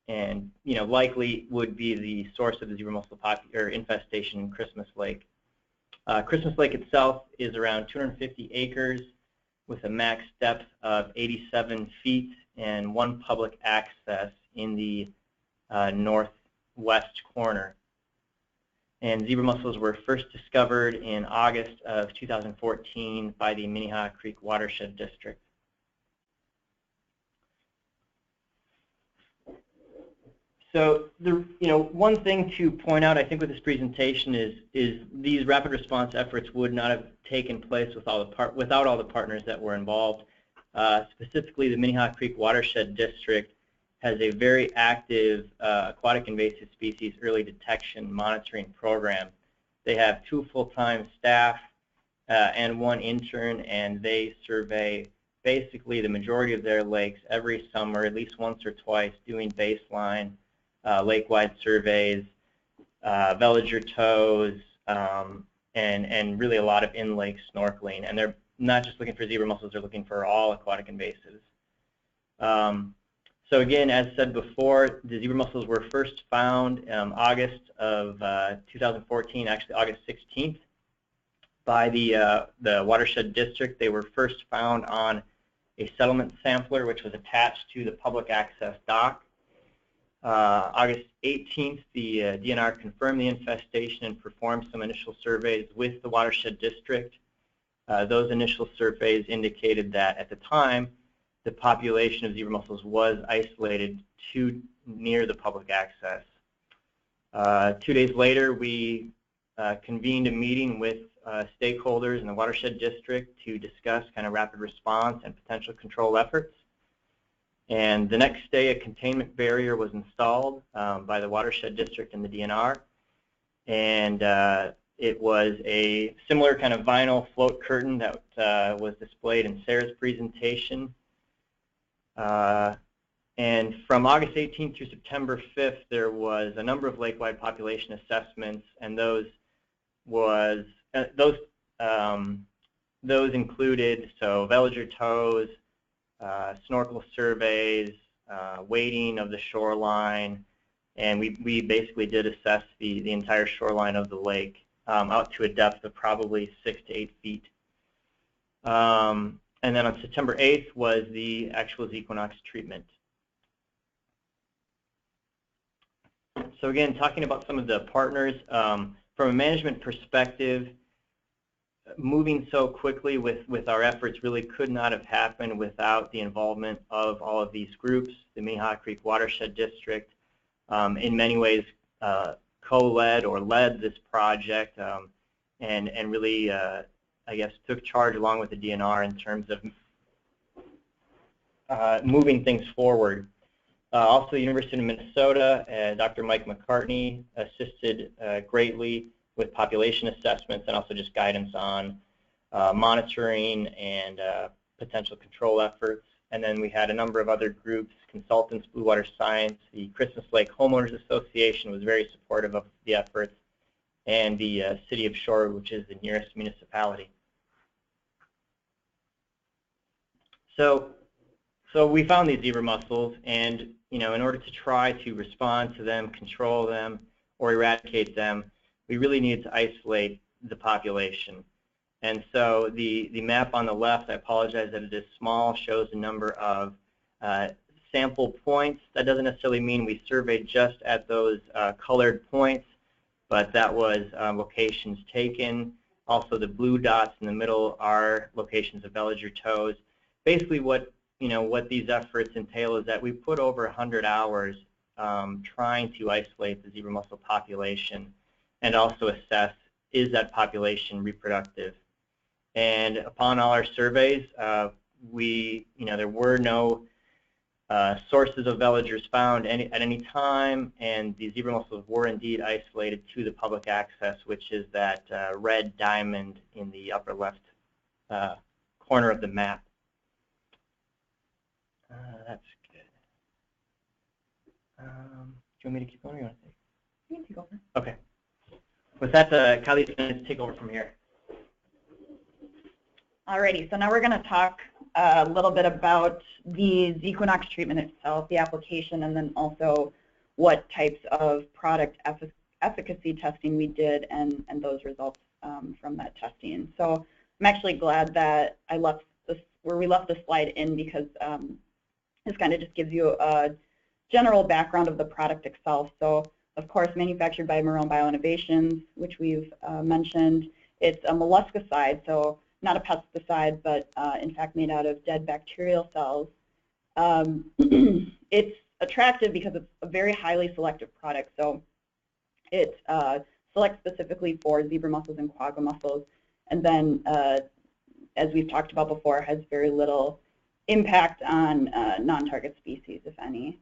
and likely would be the source of the zebra mussel infestation in Christmas Lake. Christmas Lake itself is around 250 acres with a max depth of 87 feet and one public access in the northwest corner. And zebra mussels were first discovered in August of 2014 by the Minnehaha Creek Watershed District. So one thing to point out, I think, with this presentation is these rapid response efforts would not have taken place without all the partners that were involved. Specifically, the Minnehaha Creek Watershed District has a very active aquatic invasive species early detection monitoring program. They have 2 full-time staff and 1 intern, and they survey basically the majority of their lakes every summer, at least once or twice, doing baseline lake-wide surveys, veliger tows, and really a lot of in-lake snorkeling. And they're not just looking for zebra mussels, they're looking for all aquatic invasives. So again, as said before, the zebra mussels were first found August of 2014, actually August 16th, by the Watershed District. They were first found on a settlement sampler, which was attached to the public access dock. August 18th, the DNR confirmed the infestation and performed some initial surveys with the Watershed District. Those initial surveys indicated that at the time, the population of zebra mussels was isolated too near the public access. 2 days later, we convened a meeting with stakeholders in the Watershed District to discuss kind of rapid response and potential control efforts. And the next day, a containment barrier was installed by the Watershed District and the DNR. And it was a similar kind of vinyl float curtain that was displayed in Sarah's presentation. And from August 18th through September 5th, there was a number of lake-wide population assessments, and those included veliger tows, snorkel surveys, weighting of the shoreline, and we basically did assess the entire shoreline of the lake out to a depth of probably 6 to 8 feet. And then on September 8th was the actual Zequanox treatment. So again, talking about some of the partners, from a management perspective, moving so quickly with our efforts really could not have happened without the involvement of all of these groups. The Minnehaha Creek Watershed District, in many ways, co-led or led this project, and really, I guess, took charge along with the DNR in terms of moving things forward. Also, the University of Minnesota, Dr. Mike McCartney assisted greatly with population assessments and also just guidance on monitoring and potential control efforts. and then we had a number of other groups, consultants, Blue Water Science, the Christmas Lake Homeowners Association was very supportive of the efforts, and the City of Shorewood, which is the nearest municipality. So we found these zebra mussels, and in order to try to respond to them, control them, or eradicate them, we really needed to isolate the population. And so the map on the left, I apologize that it is small, shows a number of sample points. That doesn't necessarily mean we surveyed just at those colored points, but that was locations taken. Also, the blue dots in the middle are locations of veliger tows. Basically, what these efforts entail is that we put over 100 hours trying to isolate the zebra mussel population and also assess, is that population reproductive? And upon all our surveys, there were no sources of veligers found at any time, and the zebra mussels were indeed isolated to the public access, which is that red diamond in the upper left corner of the map. That's good. Do you want me to keep going, or you want to take? You can take over. Okay. With that, Kylie's going to take over from here. Alrighty, so now we're going to talk a little bit about the Zequanox treatment itself, the application, and then also what types of product efficacy testing we did and those results from that testing. So I'm actually glad that I left this, where we left the slide in, because this kind of just gives you a general background of the product itself. So, of course, manufactured by Marone Bioinnovations, which we've mentioned. It's a molluscicide, so not a pesticide, but in fact made out of dead bacterial cells. It's attractive because it's a very highly selective product. So it selects specifically for zebra mussels and quagga mussels, and then, as we've talked about before, has very little impact on non-target species, if any.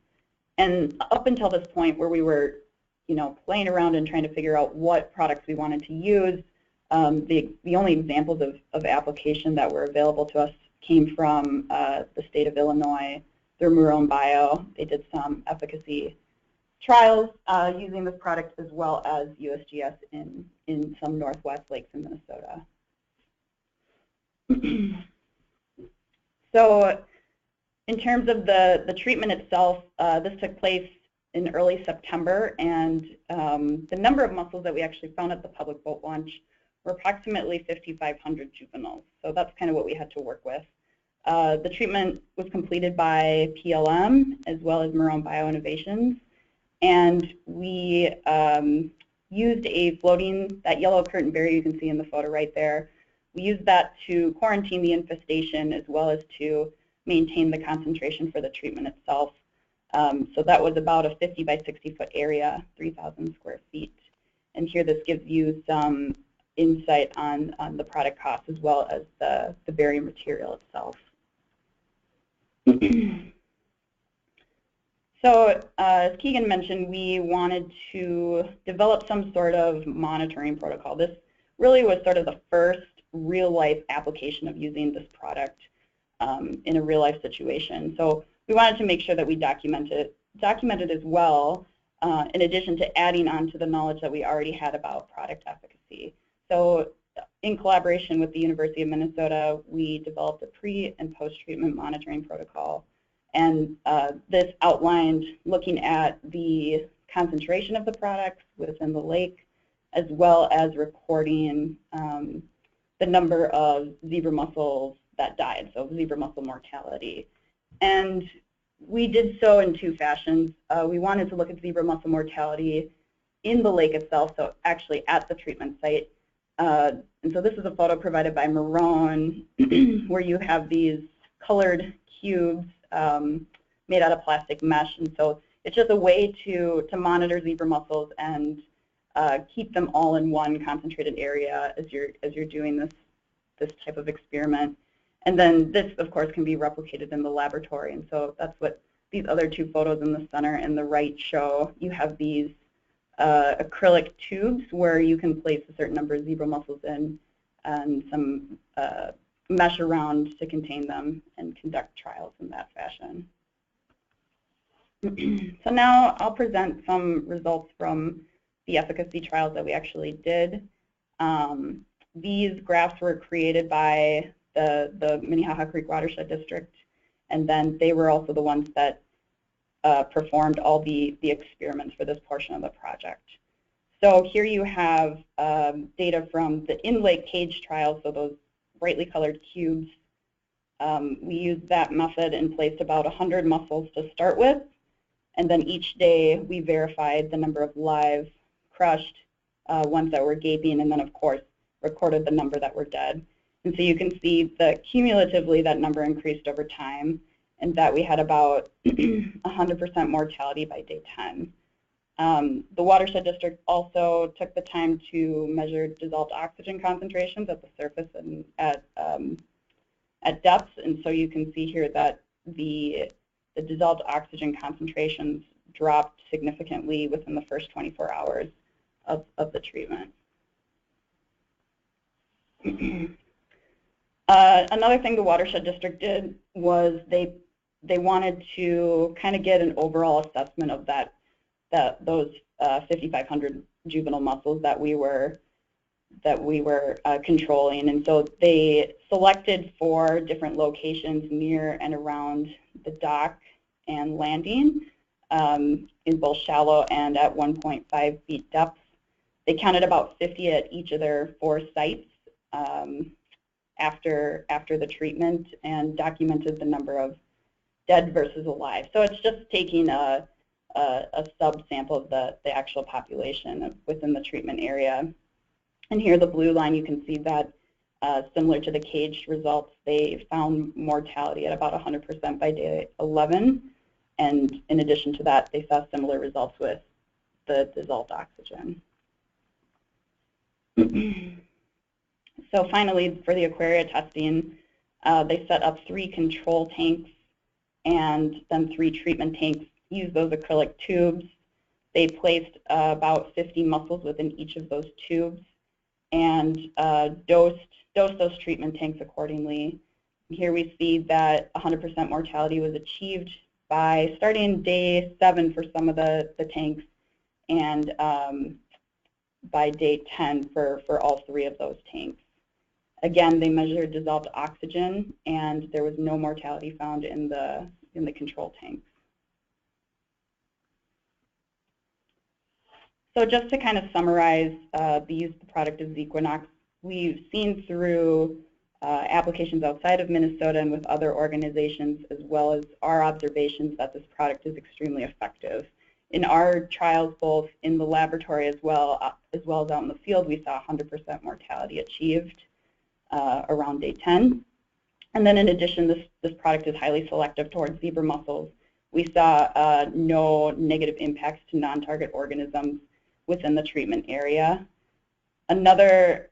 And up until this point, where we were, playing around and trying to figure out what products we wanted to use, the only examples of application that were available to us came from the state of Illinois through Marone Bio. They did some efficacy trials using this product, as well as USGS in some northwest lakes in Minnesota. So in terms of the treatment itself, this took place in early September, and the number of mussels that we actually found at the public boat launch were approximately 5,500 juveniles. So that's kind of what we had to work with. The treatment was completed by PLM as well as Marone Bioinnovations, and we used a floating, that yellow curtain barrier you can see in the photo right there. We used that to quarantine the infestation as well as to maintain the concentration for the treatment itself. So that was about a 50 by 60 foot area, 3,000 square feet. And here this gives you some insight on the product cost as well as the barrier material itself. So as Keegan mentioned, we wanted to develop some sort of monitoring protocol. This really was sort of the first real-life application of using this product in a real-life situation. So we wanted to make sure that we documented as well, in addition to adding on to the knowledge that we already had about product efficacy. So in collaboration with the University of Minnesota, we developed a pre- and post-treatment monitoring protocol. And this outlined looking at the concentration of the products within the lake, as well as recording the number of zebra mussels that died, so zebra mussel mortality. And we did so in two fashions. We wanted to look at zebra mussel mortality in the lake itself, so actually at the treatment site. And so this is a photo provided by Marone, where you have these colored cubes made out of plastic mesh. And so it's just a way to monitor zebra mussels and keep them all in one concentrated area as you're doing this type of experiment. And then this, of course, can be replicated in the laboratory. And so that's what these other two photos in the center and the right show. You have these acrylic tubes where you can place a certain number of zebra mussels in, and some mesh around to contain them and conduct trials in that fashion. So now I'll present some results from the efficacy trials that we actually did. These graphs were created by the Minnehaha Creek Watershed District, and then they were also the ones that performed all the experiments for this portion of the project. So here you have data from the in-lake cage trials, so those brightly colored cubes. We used that method and placed about 100 mussels to start with, and then each day we verified the number of live, crushed, ones that were gaping, and then of course recorded the number that were dead. And so you can see that cumulatively that number increased over time, and that we had about 100% mortality by day 10. The Watershed District also took the time to measure dissolved oxygen concentrations at the surface and at depths, and so you can see here that the dissolved oxygen concentrations dropped significantly within the first 24 hours of the treatment. Another thing the Watershed District did was they wanted to kind of get an overall assessment of those 5,500 juvenile mussels that we were controlling, and so they selected 4 different locations near and around the dock and landing in both shallow and at 1.5 feet depth. They counted about 50 at each of their 4 sites after the treatment and documented the number of dead versus alive. So it's just taking a subsample of the actual population within the treatment area. And here the blue line, you can see that similar to the caged results, they found mortality at about 100% by day 11. And in addition to that, they saw similar results with the dissolved oxygen. So finally, for the aquaria testing, they set up 3 control tanks and then 3 treatment tanks, used those acrylic tubes. They placed about 50 mussels within each of those tubes and dosed those treatment tanks accordingly. Here we see that 100% mortality was achieved by starting day 7 for some of the tanks, and by day 10 for all 3 of those tanks. Again, they measured dissolved oxygen, and there was no mortality found in the control tanks. So just to kind of summarize the use of the product of Zequanox, we've seen through applications outside of Minnesota and with other organizations, as well as our observations, that this product is extremely effective. In our trials, both in the laboratory as well as out in the field, we saw 100% mortality achieved around day 10. And then in addition, this product is highly selective towards zebra mussels. We saw no negative impacts to non-target organisms within the treatment area. Another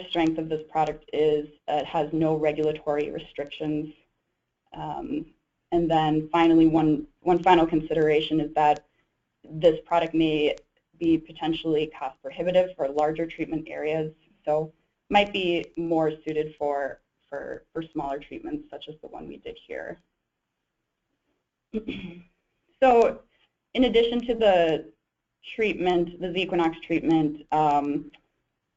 strength of this product is it has no regulatory restrictions. And then finally, one final consideration is that this product may be potentially cost prohibitive for larger treatment areas, so might be more suited for smaller treatments such as the one we did here. So in addition to the treatment, the Zequanox treatment,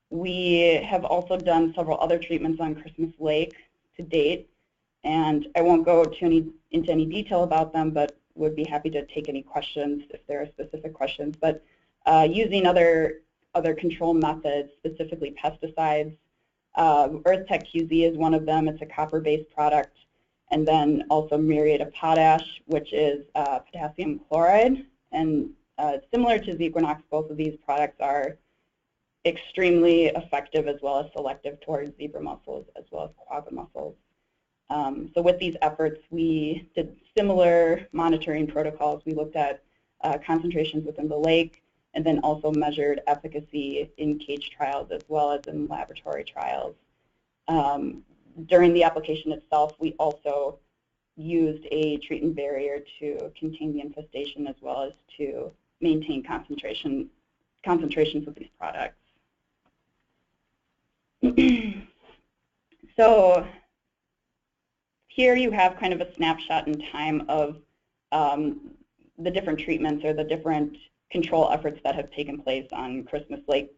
we have also done several other treatments on Christmas Lake to date, and I won't go into any detail about them, but would be happy to take any questions if there are specific questions. But using other control methods, specifically pesticides, EarthTech QZ is one of them. It's a copper-based product, and then also muriate of potash, which is potassium chloride. And similar to Zequanox, both of these products are extremely effective as well as selective towards zebra mussels as well as quagga mussels. So with these efforts, we did similar monitoring protocols. We looked at concentrations within the lake, and then also measured efficacy in cage trials as well as in laboratory trials. During the application itself, we also used a treatment barrier to contain the infestation as well as to maintain concentrations of these products. So here you have kind of a snapshot in time of the different treatments or the different control efforts that have taken place on Christmas Lake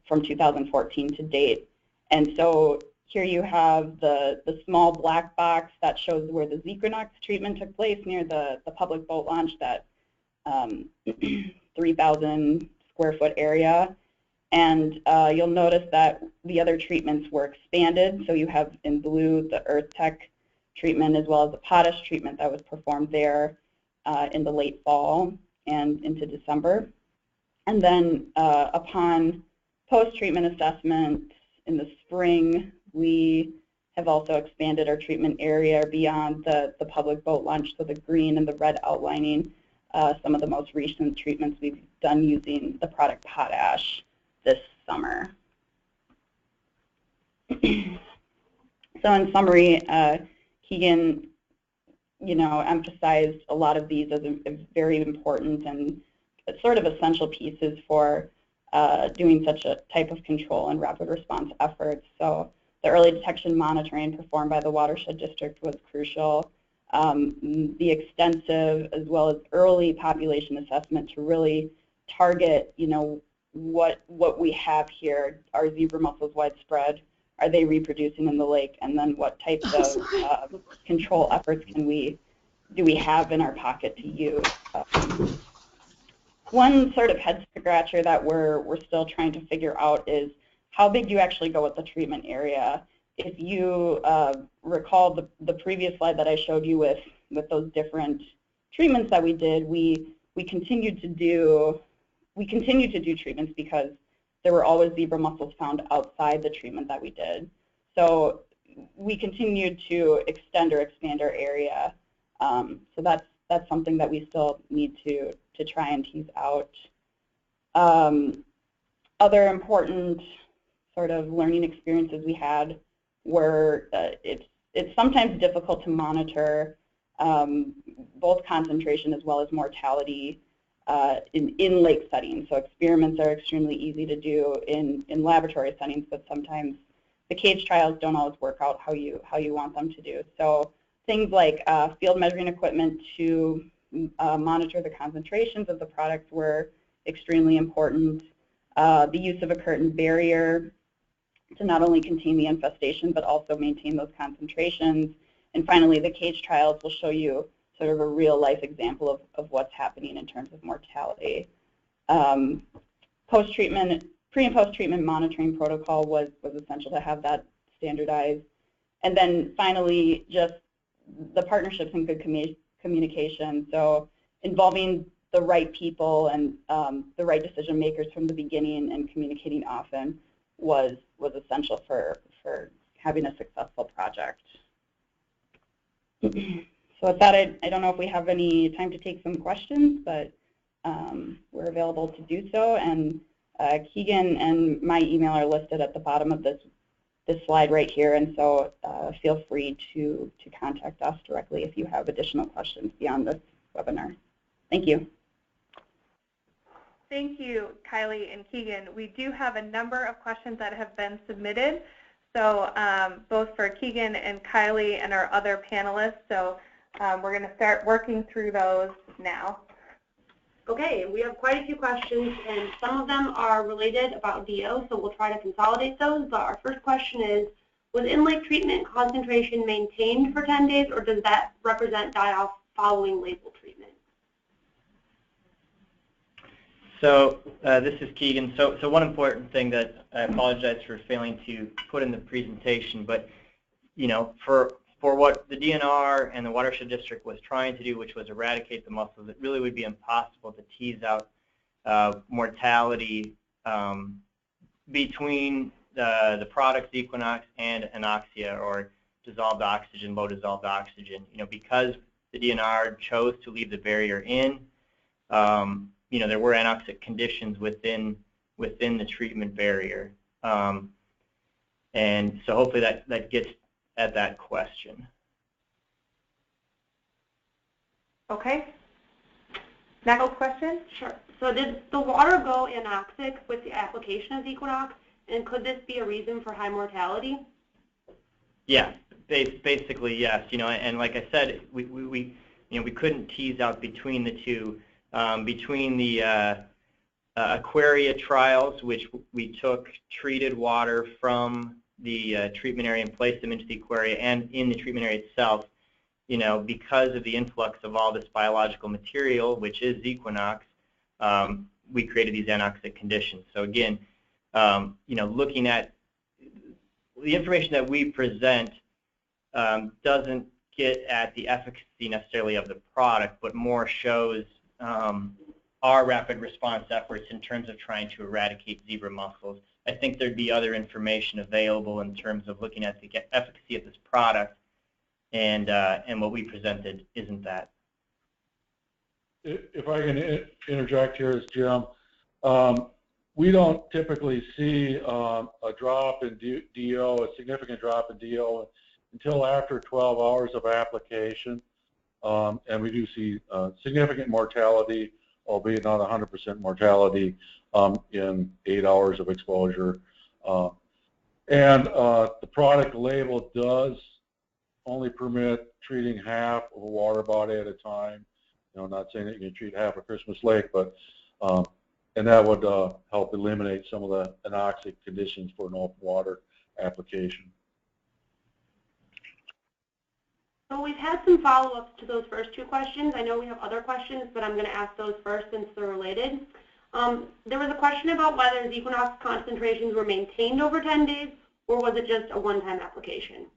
from 2014 to date. And so here you have the small black box that shows where the Zequanox treatment took place near the public boat launch, that 3,000 square foot area. And you'll notice that the other treatments were expanded. So you have in blue the Earth Tech treatment as well as the potash treatment that was performed there in the late fall and into December. And then upon post-treatment assessment in the spring, we have also expanded our treatment area beyond the public boat launch, so the green and the red outlining some of the most recent treatments we've done using the product potash this summer. So in summary, Keegan, emphasized a lot of these as very important and sort of essential pieces for doing such a type of control and rapid response efforts. So the early detection monitoring performed by the watershed district was crucial. The extensive as well as early population assessment to really target, what we have here. Are zebra mussels widespread? Are they reproducing in the lake? And then what types of control efforts do we have in our pocket to use? One sort of head scratcher that we're still trying to figure out is how big do you actually go with the treatment area? If you recall the previous slide that I showed you with those different treatments that we did, we continued to do treatments because there were always zebra mussels found outside the treatment that we did. So we continued to extend or expand our area. So that's something that we still need to try and tease out. Other important sort of learning experiences we had were it's sometimes difficult to monitor both concentration as well as mortality in lake settings. So experiments are extremely easy to do in laboratory settings, but sometimes the cage trials don't always work out how you want them to do. So things like field measuring equipment to monitor the concentrations of the products were extremely important. The use of a curtain barrier to not only contain the infestation but also maintain those concentrations. And finally, the cage trials will show you sort of a real-life example of what's happening in terms of mortality. Post-treatment, pre- and post-treatment monitoring protocol was essential to have that standardized. And then finally, just the partnerships and good communication. So involving the right people and the right decision makers from the beginning and communicating often was essential for having a successful project. So with that, I don't know if we have any time to take some questions, but we're available to do so. And Keegan and my email are listed at the bottom of this slide right here, and so feel free to contact us directly if you have additional questions beyond this webinar. Thank you. Thank you, Kylie and Keegan. We do have a number of questions that have been submitted, so both for Keegan and Kylie and our other panelists. So we're going to start working through those now. Okay, we have quite a few questions, and some of them are related about DO, so we'll try to consolidate those. But our first question is, was in-lake treatment concentration maintained for 10 days, or does that represent die-off following label treatment? So this is Keegan. So one important thing that I apologize for failing to put in the presentation, but for what the DNR and the watershed district was trying to do, which was eradicate the mussels, it really would be impossible to tease out mortality between the product Zequanox and anoxia, or dissolved oxygen, low dissolved oxygen. Because the DNR chose to leave the barrier in, there were anoxic conditions within the treatment barrier, and so hopefully that gets at that question. Okay. Next question? Sure. So did the water go anoxic with the application of Zequanox, and could this be a reason for high mortality? Yeah, basically yes. And like I said, we couldn't tease out between the two, between the Aquaria trials, which we took treated water from the treatment area and placed them into the Aquaria, and in the treatment area itself. Because of the influx of all this biological material, which is Zequanox, we created these anoxic conditions. So again, looking at the information that we present doesn't get at the efficacy necessarily of the product, but more shows our rapid response efforts in terms of trying to eradicate zebra mussels. I think there'd be other information available in terms of looking at the efficacy of this product, and what we presented isn't that. If I can interject here, as Jim, we don't typically see a drop in DO, a significant drop in DO, until after 12 hours of application, and we do see significant mortality, albeit not 100% mortality, in 8 hours of exposure. And the product label does only permit treating half of a water body at a time. Not saying that you can treat half a Christmas lake, but and that would help eliminate some of the anoxic conditions for an open water application. So we've had some follow-ups to those first two questions. I know we have other questions, but I'm going to ask those first since they're related. There was a question about whether Zequanox concentrations were maintained over 10 days, or was it just a one-time application?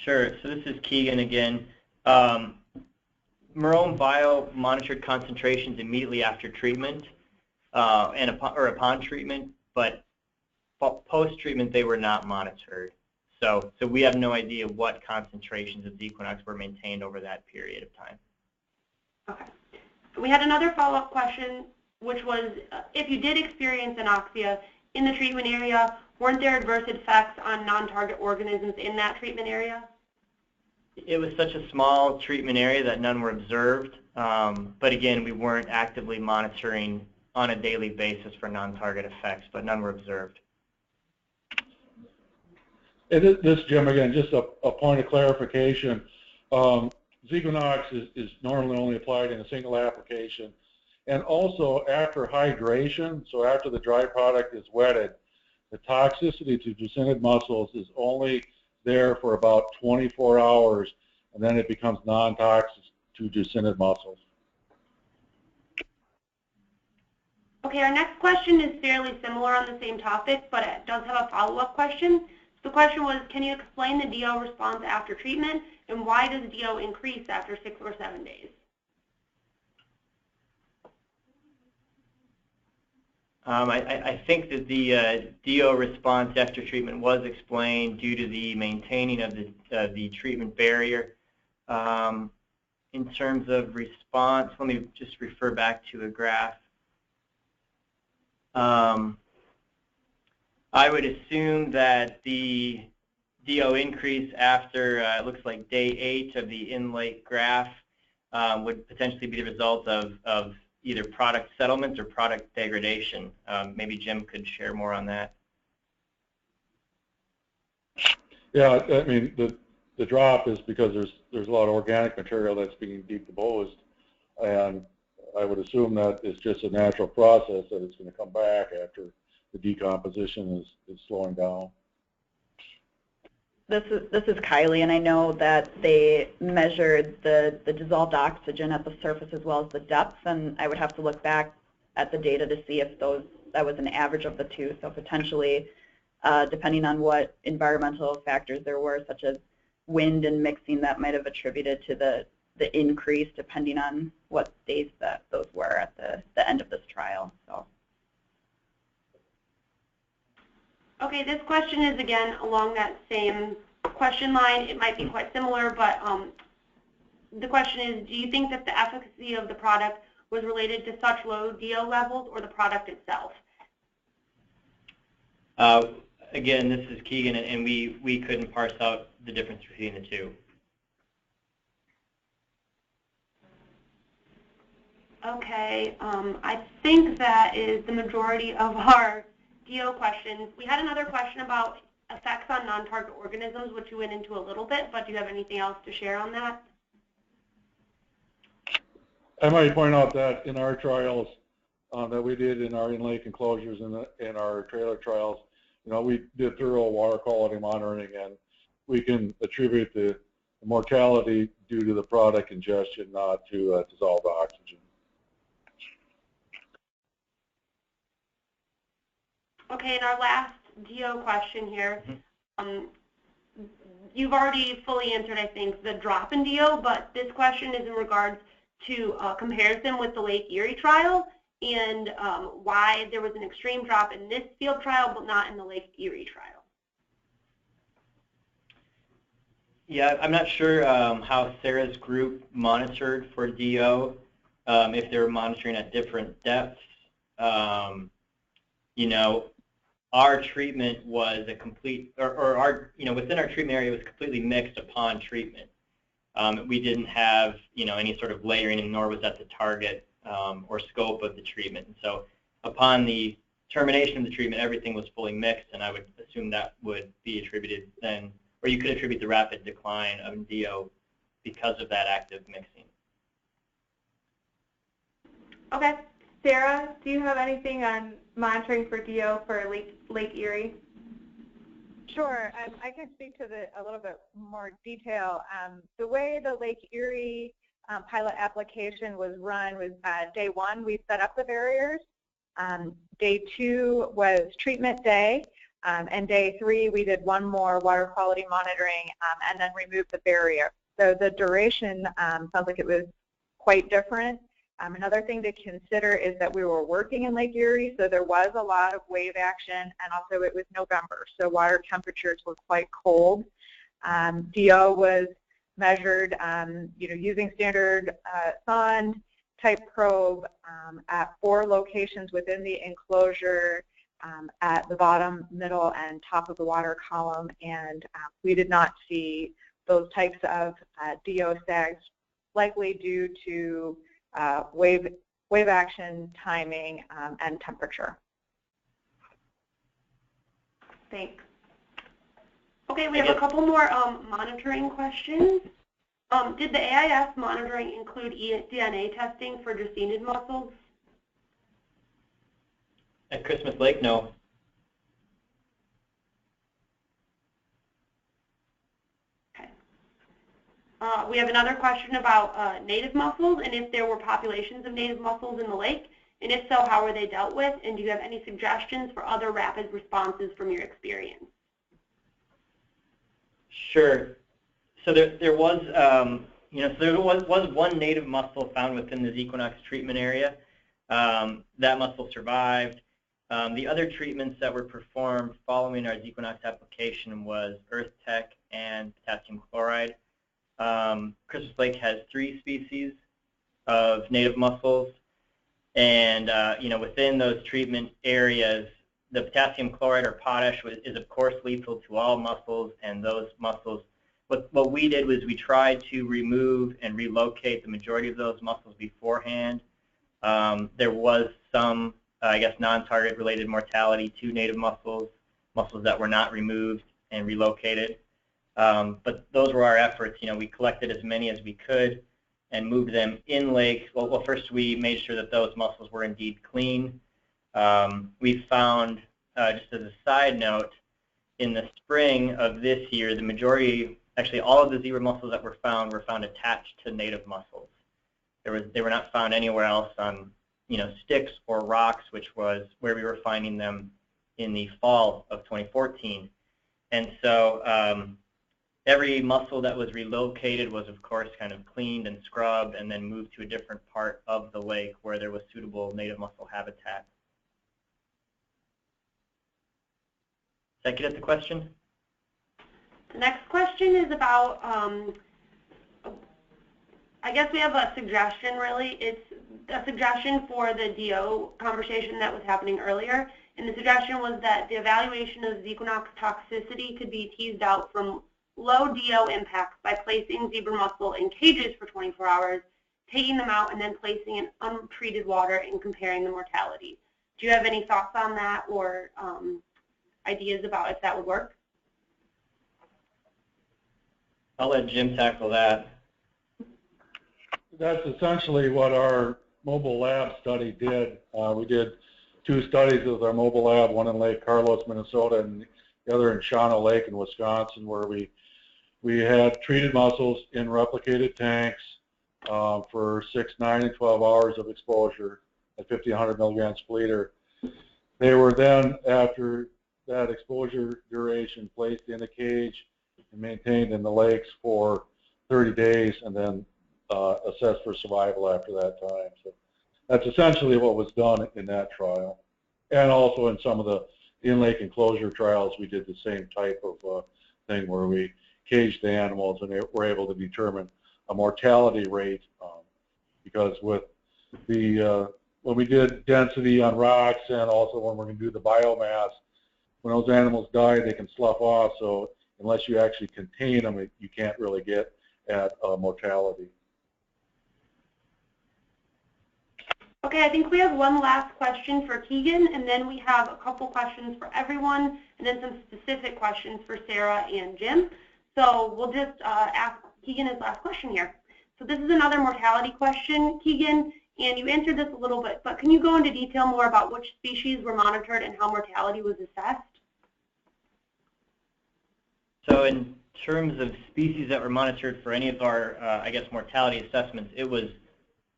Sure. So this is Keegan again. Marone Bio monitored concentrations immediately after treatment or upon treatment, but post-treatment they were not monitored. So we have no idea what concentrations of Zequanox were maintained over that period of time. Okay. We had another follow-up question, which was if you did experience anoxia in the treatment area, weren't there adverse effects on non-target organisms in that treatment area? It was such a small treatment area that none were observed, but again, we weren't actively monitoring on a daily basis for non-target effects, but none were observed. This, Jim, again, just a point of clarification. Zequanox is normally only applied in a single application, and also after hydration, so after the dry product is wetted, the toxicity to descended mussels is only there for about 24 hours, and then it becomes non-toxic to descended mussels. Okay, our next question is fairly similar on the same topic, but it does have a follow-up question. The question was, can you explain the DO response after treatment, and why does DO increase after 6 or 7 days? I think that the DO response after treatment was explained due to the maintaining of the treatment barrier. In terms of response, let me just refer back to a graph. I would assume that the DO increase after, it looks like day 8 of the in-lake graph would potentially be the result of either product settlements or product degradation. Maybe Jim could share more on that. Yeah, I mean, the drop is because there's a lot of organic material that's being decomposed, and I would assume that it's just a natural process that it's going to come back after the decomposition is slowing down. This is Kylie, and I know that they measured the dissolved oxygen at the surface as well as the depth, and I would have to look back at the data to see if that was an average of the two. So potentially, depending on what environmental factors there were, such as wind and mixing, that might have attributed to the increase depending on what days that those were at the end of this trial. So. Okay, this question is again along that same question line. It might be quite similar, but the question is, do you think that the efficacy of the product was related to such low DO levels or the product itself? Again, this is Keegan, and we couldn't parse out the difference between the two. Okay, I think that is the majority of our DO questions. We had another question about effects on non-target organisms, which you went into a little bit, but do you have anything else to share on that? I might point out that in our trials that we did in our in-lake enclosures and in our trailer trials, we did thorough water quality monitoring, and we can attribute the mortality due to the product ingestion, not to dissolved oxygen. Okay, and our last DO question here. You've already fully answered, I think, the drop in DO, but this question is in regards to comparison with the Lake Erie trial and why there was an extreme drop in this field trial but not in the Lake Erie trial. Yeah, I'm not sure how Sarah's group monitored for DO, if they were monitoring at different depths. Our treatment was a complete, within our treatment area, it was completely mixed upon treatment. We didn't have, any sort of layering, and nor was that the target or scope of the treatment. And so upon the termination of the treatment, everything was fully mixed, and I would assume that would be attributed then, or you could attribute the rapid decline of DO because of that active mixing. Okay. Sarah, do you have anything on monitoring for DO for Lake Erie? Sure. I can speak to a little bit more detail. The way the Lake Erie pilot application was run was day 1, we set up the barriers. Day 2 was treatment day. And day 3, we did one more water quality monitoring and then removed the barrier. So the duration sounds like it was quite different. Another thing to consider is that we were working in Lake Erie, so there was a lot of wave action, and also it was November, so water temperatures were quite cold. DO was measured, using standard sonde type probe at 4 locations within the enclosure, at the bottom, middle, and top of the water column, and we did not see those types of DO sags, likely due to wave action, timing, and temperature. Thanks. Okay, we have a couple more monitoring questions. Did the AIS monitoring include DNA testing for dracaenid mussels? At Christmas Lake, no. Okay. We have another question about native mussels and if there were populations of native mussels in the lake, and if so, how were they dealt with, and do you have any suggestions for other rapid responses from your experience? Sure. So there was, there was one native mussel found within the Zequanox treatment area. That mussel survived. The other treatments that were performed following our Zequanox application was Earth Tech and potassium chloride. Christmas Lake has 3 species of native mussels, and within those treatment areas, the potassium chloride or potash is of course lethal to all mussels, and those mussels. What we did was we tried to remove and relocate the majority of those mussels beforehand. There was some, I guess, non-target related mortality to native mussels that were not removed and relocated. But those were our efforts. We collected as many as we could and moved them in lake. Well, first we made sure that those mussels were indeed clean. We found, just as a side note, in the spring of this year, the majority, actually all of the zebra mussels that were found attached to native mussels. They were not found anywhere else on sticks or rocks, which was where we were finding them in the fall of 2014. And so every mussel that was relocated was, of course, kind of cleaned and scrubbed and then moved to a different part of the lake where there was suitable native mussel habitat. Does that get at the question? The next question is about, I guess we have a suggestion, really. It's a suggestion for the DO conversation that was happening earlier. And the suggestion was that the evaluation of Zequanox toxicity could be teased out from low DO impacts by placing zebra mussel in cages for 24 hours, taking them out, and then placing in untreated water and comparing the mortality. Do you have any thoughts on that or ideas about if that would work? I'll let Jim tackle that. That's essentially what our mobile lab study did. We did 2 studies with our mobile lab, one in Lake Carlos, Minnesota, and the other in Shawano Lake in Wisconsin, where we had treated mussels in replicated tanks for 6, 9, and 12 hours of exposure at 50, 100 milligrams per liter. They were then, after that exposure duration, placed in a cage and maintained in the lakes for 30 days, and then assessed for survival after that time. So that's essentially what was done in that trial. And also in some of the in-lake enclosure trials, we did the same type of thing where we caged the animals and were able to determine a mortality rate because with the when we did density on rocks and also when we're going to do the biomass, when those animals die, they can slough off. So unless you actually contain them, you can't really get at mortality. Okay, I think we have one last question for Keegan, and then we have a couple questions for everyone, and then some specific questions for Sarah and Jim. So we'll just ask Keegan his last question here. So this is another mortality question, Keegan, and you answered this a little bit, but can you go into detail more about which species were monitored and how mortality was assessed? So in terms of species that were monitored for any of our, I guess, mortality assessments, it was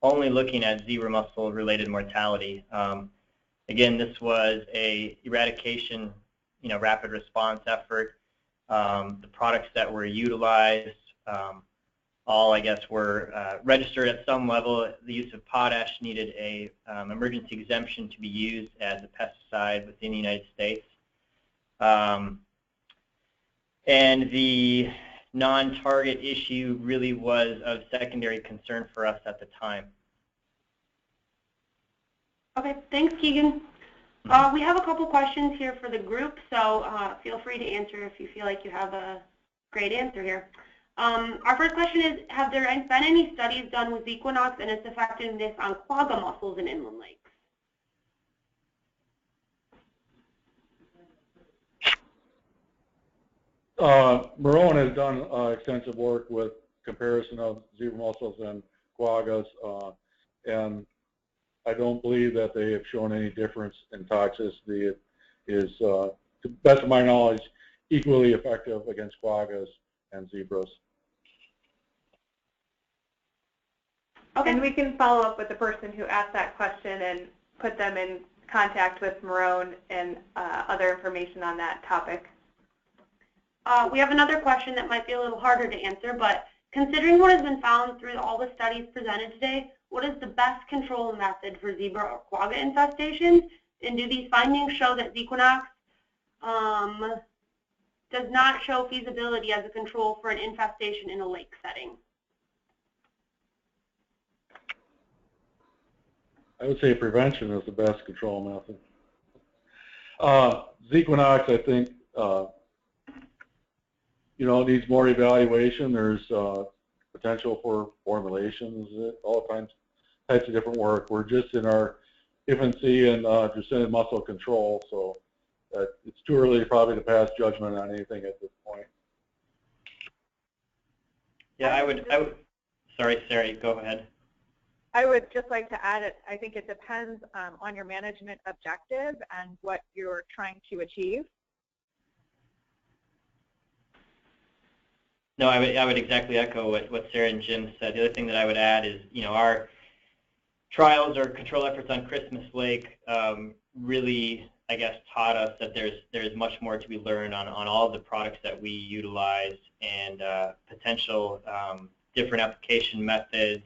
only looking at zebra mussel related mortality. Again, this was a eradication, rapid response effort. The products that were utilized all, I guess, were registered at some level. The use of potash needed a emergency exemption to be used as a pesticide within the United States. And the non-target issue really was of secondary concern for us at the time. Okay, thanks, Keegan. We have a couple questions here for the group, so feel free to answer if you feel like you have a great answer here. Our first question is, have there been any studies done with Zequanox and its effectiveness on quagga mussels in inland lakes? Marone has done extensive work with comparison of zebra mussels and quaggas, and I don't believe that they have shown any difference in toxicity. It is, to the best of my knowledge, equally effective against quaggas and zebras. Okay. And we can follow up with the person who asked that question and put them in contact with Marone and other information on that topic. We have another question that might be a little harder to answer, but considering what has been found through all the studies presented today, what is the best control method for zebra or quagga infestations? And do these findings show that Zequanox does not show feasibility as a control for an infestation in a lake setting? I would say prevention is the best control method. Zequanox, I think, needs more evaluation. There's potential for formulations, all types of different work. We're just in our infancy and descended mussel control, so it's too early probably to pass judgment on anything at this point. Yeah, I would. Sorry, Sarah, go ahead. I would just like to add, I think it depends on your management objective and what you're trying to achieve. No, I would exactly echo what Sarah and Jim said. The other thing that I would add is, our trials or control efforts on Christmas Lake really, I guess, taught us that there's much more to be learned on all of the products that we utilize and potential different application methods,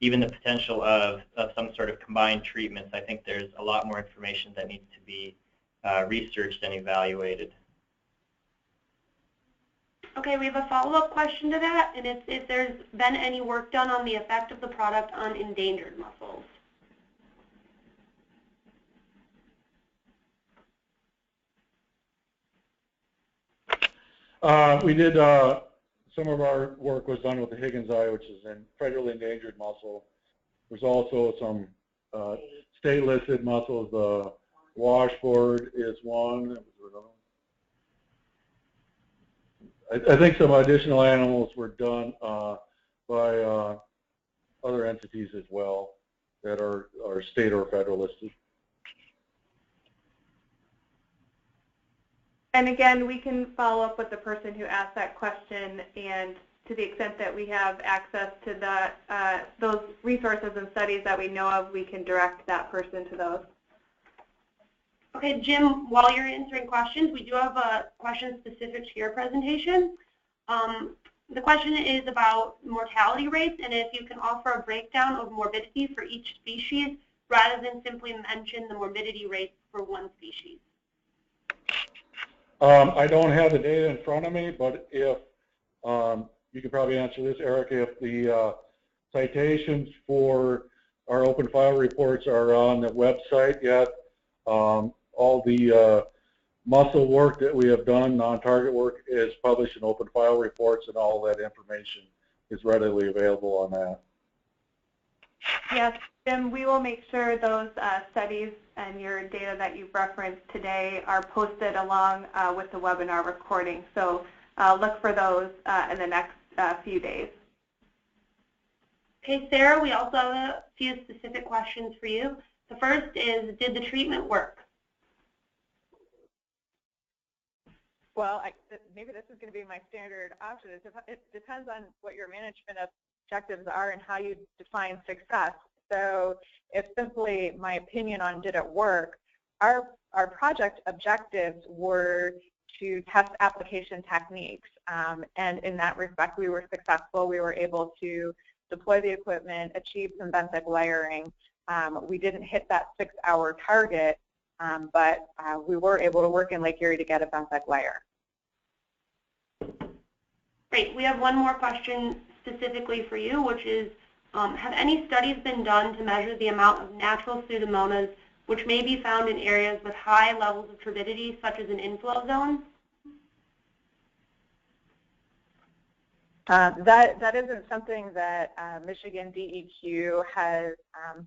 even the potential of some sort of combined treatments. I think there's a lot more information that needs to be researched and evaluated. Okay, we have a follow-up question to that, and it's if there's been any work done on the effect of the product on endangered mussels. We did, some of our work was done with the Higgins eye, which is a federally endangered mussel. There's also some state-listed mussels. The washboard is one. I think some additional animals were done by other entities as well that are state or federal listed. And again, we can follow up with the person who asked that question, and to the extent that we have access to the, those resources and studies that we know of, we can direct that person to those. Okay, Jim, while you're answering questions, we do have a question specific to your presentation. The question is about mortality rates, and if you can offer a breakdown of morbidity for each species rather than simply mention the morbidity rates for one species. I don't have the data in front of me, but if you could probably answer this, Eric, if the citations for our open file reports are on the website yet, all the muscle work that we have done, non-target work, is published in open file reports, and all that information is readily available on that. Yes, Jim, we will make sure those studies and your data that you've referenced today are posted along with the webinar recording. So look for those in the next few days. Okay, Sarah, we also have a few specific questions for you. The first is, did the treatment work? Well, maybe this is going to be my standard option. It depends on what your management objectives are and how you define success. So it's simply my opinion on did it work. Our project objectives were to test application techniques, and in that respect we were successful. We were able to deploy the equipment, achieve some benthic layering. We didn't hit that 6-hour target, but we were able to work in Lake Erie to get a benthic layer. Great. We have one more question specifically for you, which is, have any studies been done to measure the amount of natural pseudomonas which may be found in areas with high levels of turbidity, such as an inflow zone? That isn't something that Michigan DEQ has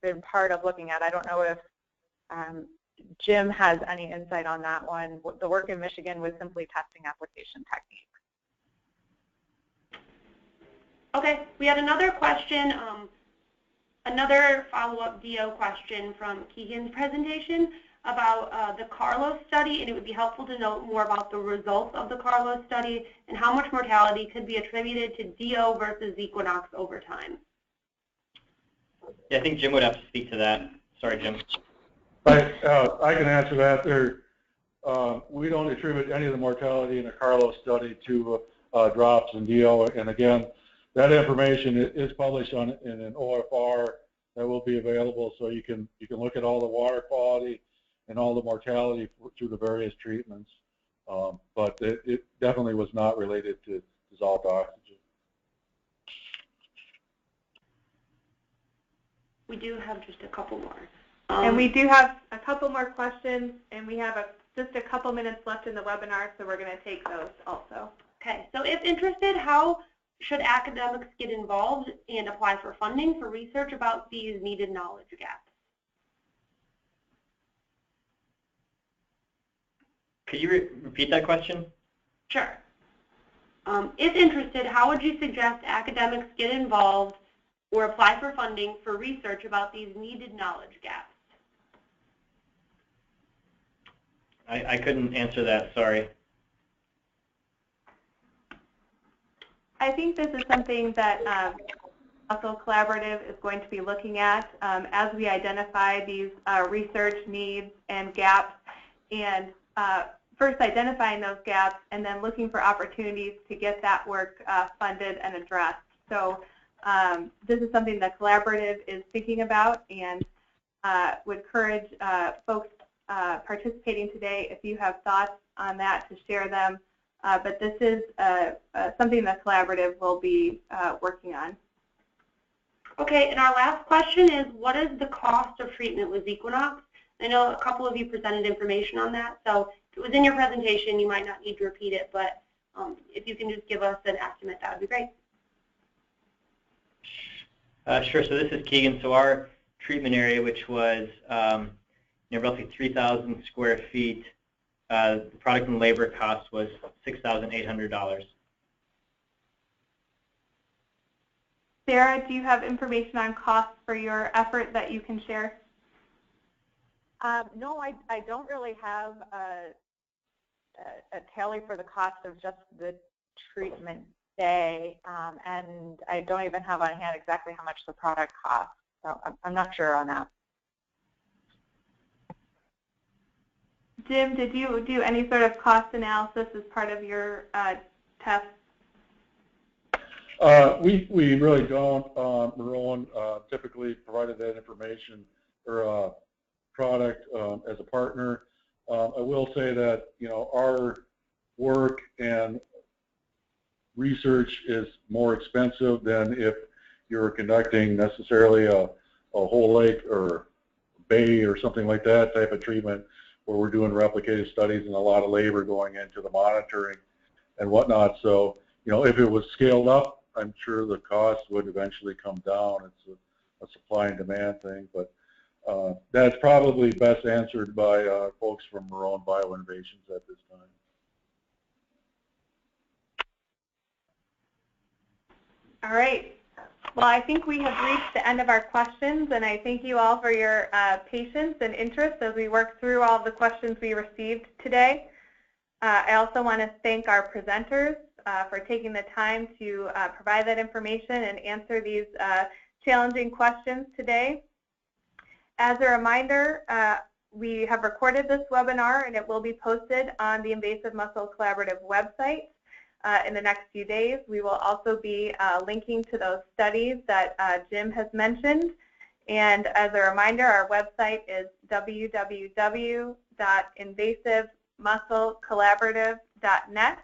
been part of looking at. I don't know if Jim has any insight on that one. The work in Michigan was simply testing application techniques. Okay, we had another question, another follow-up DO question from Keegan's presentation about the Carlos study, and it would be helpful to know more about the results of the Carlos study and how much mortality could be attributed to DO versus Zequanox over time. Yeah, I think Jim would have to speak to that. Sorry, Jim. I can answer that. We don't attribute any of the mortality in the Carlos study to drops in DO, and again, that information is published in an OFR that will be available, so you can look at all the water quality and all the mortality through the various treatments. But it definitely was not related to dissolved oxygen. We do have just a couple more. And we do have a couple more questions, and we have just a couple minutes left in the webinar, so we're going to take those also. Okay, so if interested, how should academics get involved and apply for funding for research about these needed knowledge gaps? Could you repeat that question? Sure. If interested, how would you suggest academics get involved or apply for funding for research about these needed knowledge gaps? I couldn't answer that, sorry. I think this is something that Muscle Collaborative is going to be looking at as we identify these research needs and gaps, and first identifying those gaps and then looking for opportunities to get that work funded and addressed. So this is something that Collaborative is thinking about, and would encourage folks participating today, if you have thoughts on that, to share them. But this is something that Collaborative will be working on. Okay, and our last question is, what is the cost of treatment with Zequanox? I know a couple of you presented information on that, so if it was in your presentation, you might not need to repeat it, but if you can just give us an estimate, that would be great. Sure, so this is Keegan. So our treatment area, which was roughly 3,000 square feet, the product and labor cost was $6,800. Sarah, do you have information on costs for your effort that you can share? No, I don't really have a tally for the cost of just the treatment day, and I don't even have on hand exactly how much the product costs, so I'm not sure on that. Jim, did you do any sort of cost analysis as part of your test? We really don't. Marone typically provided that information or product as a partner. I will say that, you know, our work and research is more expensive than if you're conducting necessarily a whole lake or bay or something like that type of treatment, where we're doing replicated studies and a lot of labor going into the monitoring and whatnot. So, you know, if it was scaled up, I'm sure the cost would eventually come down. It's a supply and demand thing, but that's probably best answered by folks from Marone Bioinnovations at this time. All right. Well, I think we have reached the end of our questions, and I thank you all for your patience and interest as we work through all the questions we received today. I also want to thank our presenters for taking the time to provide that information and answer these challenging questions today. As a reminder, we have recorded this webinar, and it will be posted on the Invasive Muscle Collaborative website in the next few days. We will also be linking to those studies that Jim has mentioned. And as a reminder, our website is www.invasivemusclecollaborative.net.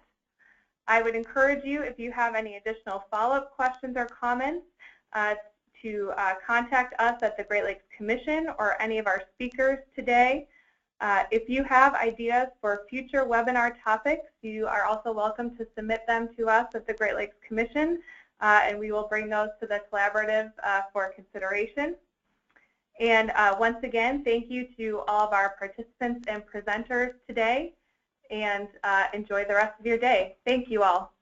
I would encourage you, if you have any additional follow-up questions or comments, to contact us at the Great Lakes Commission or any of our speakers today. If you have ideas for future webinar topics, you are also welcome to submit them to us at the Great Lakes Commission, and we will bring those to the collaborative for consideration. And once again, thank you to all of our participants and presenters today, and enjoy the rest of your day. Thank you all.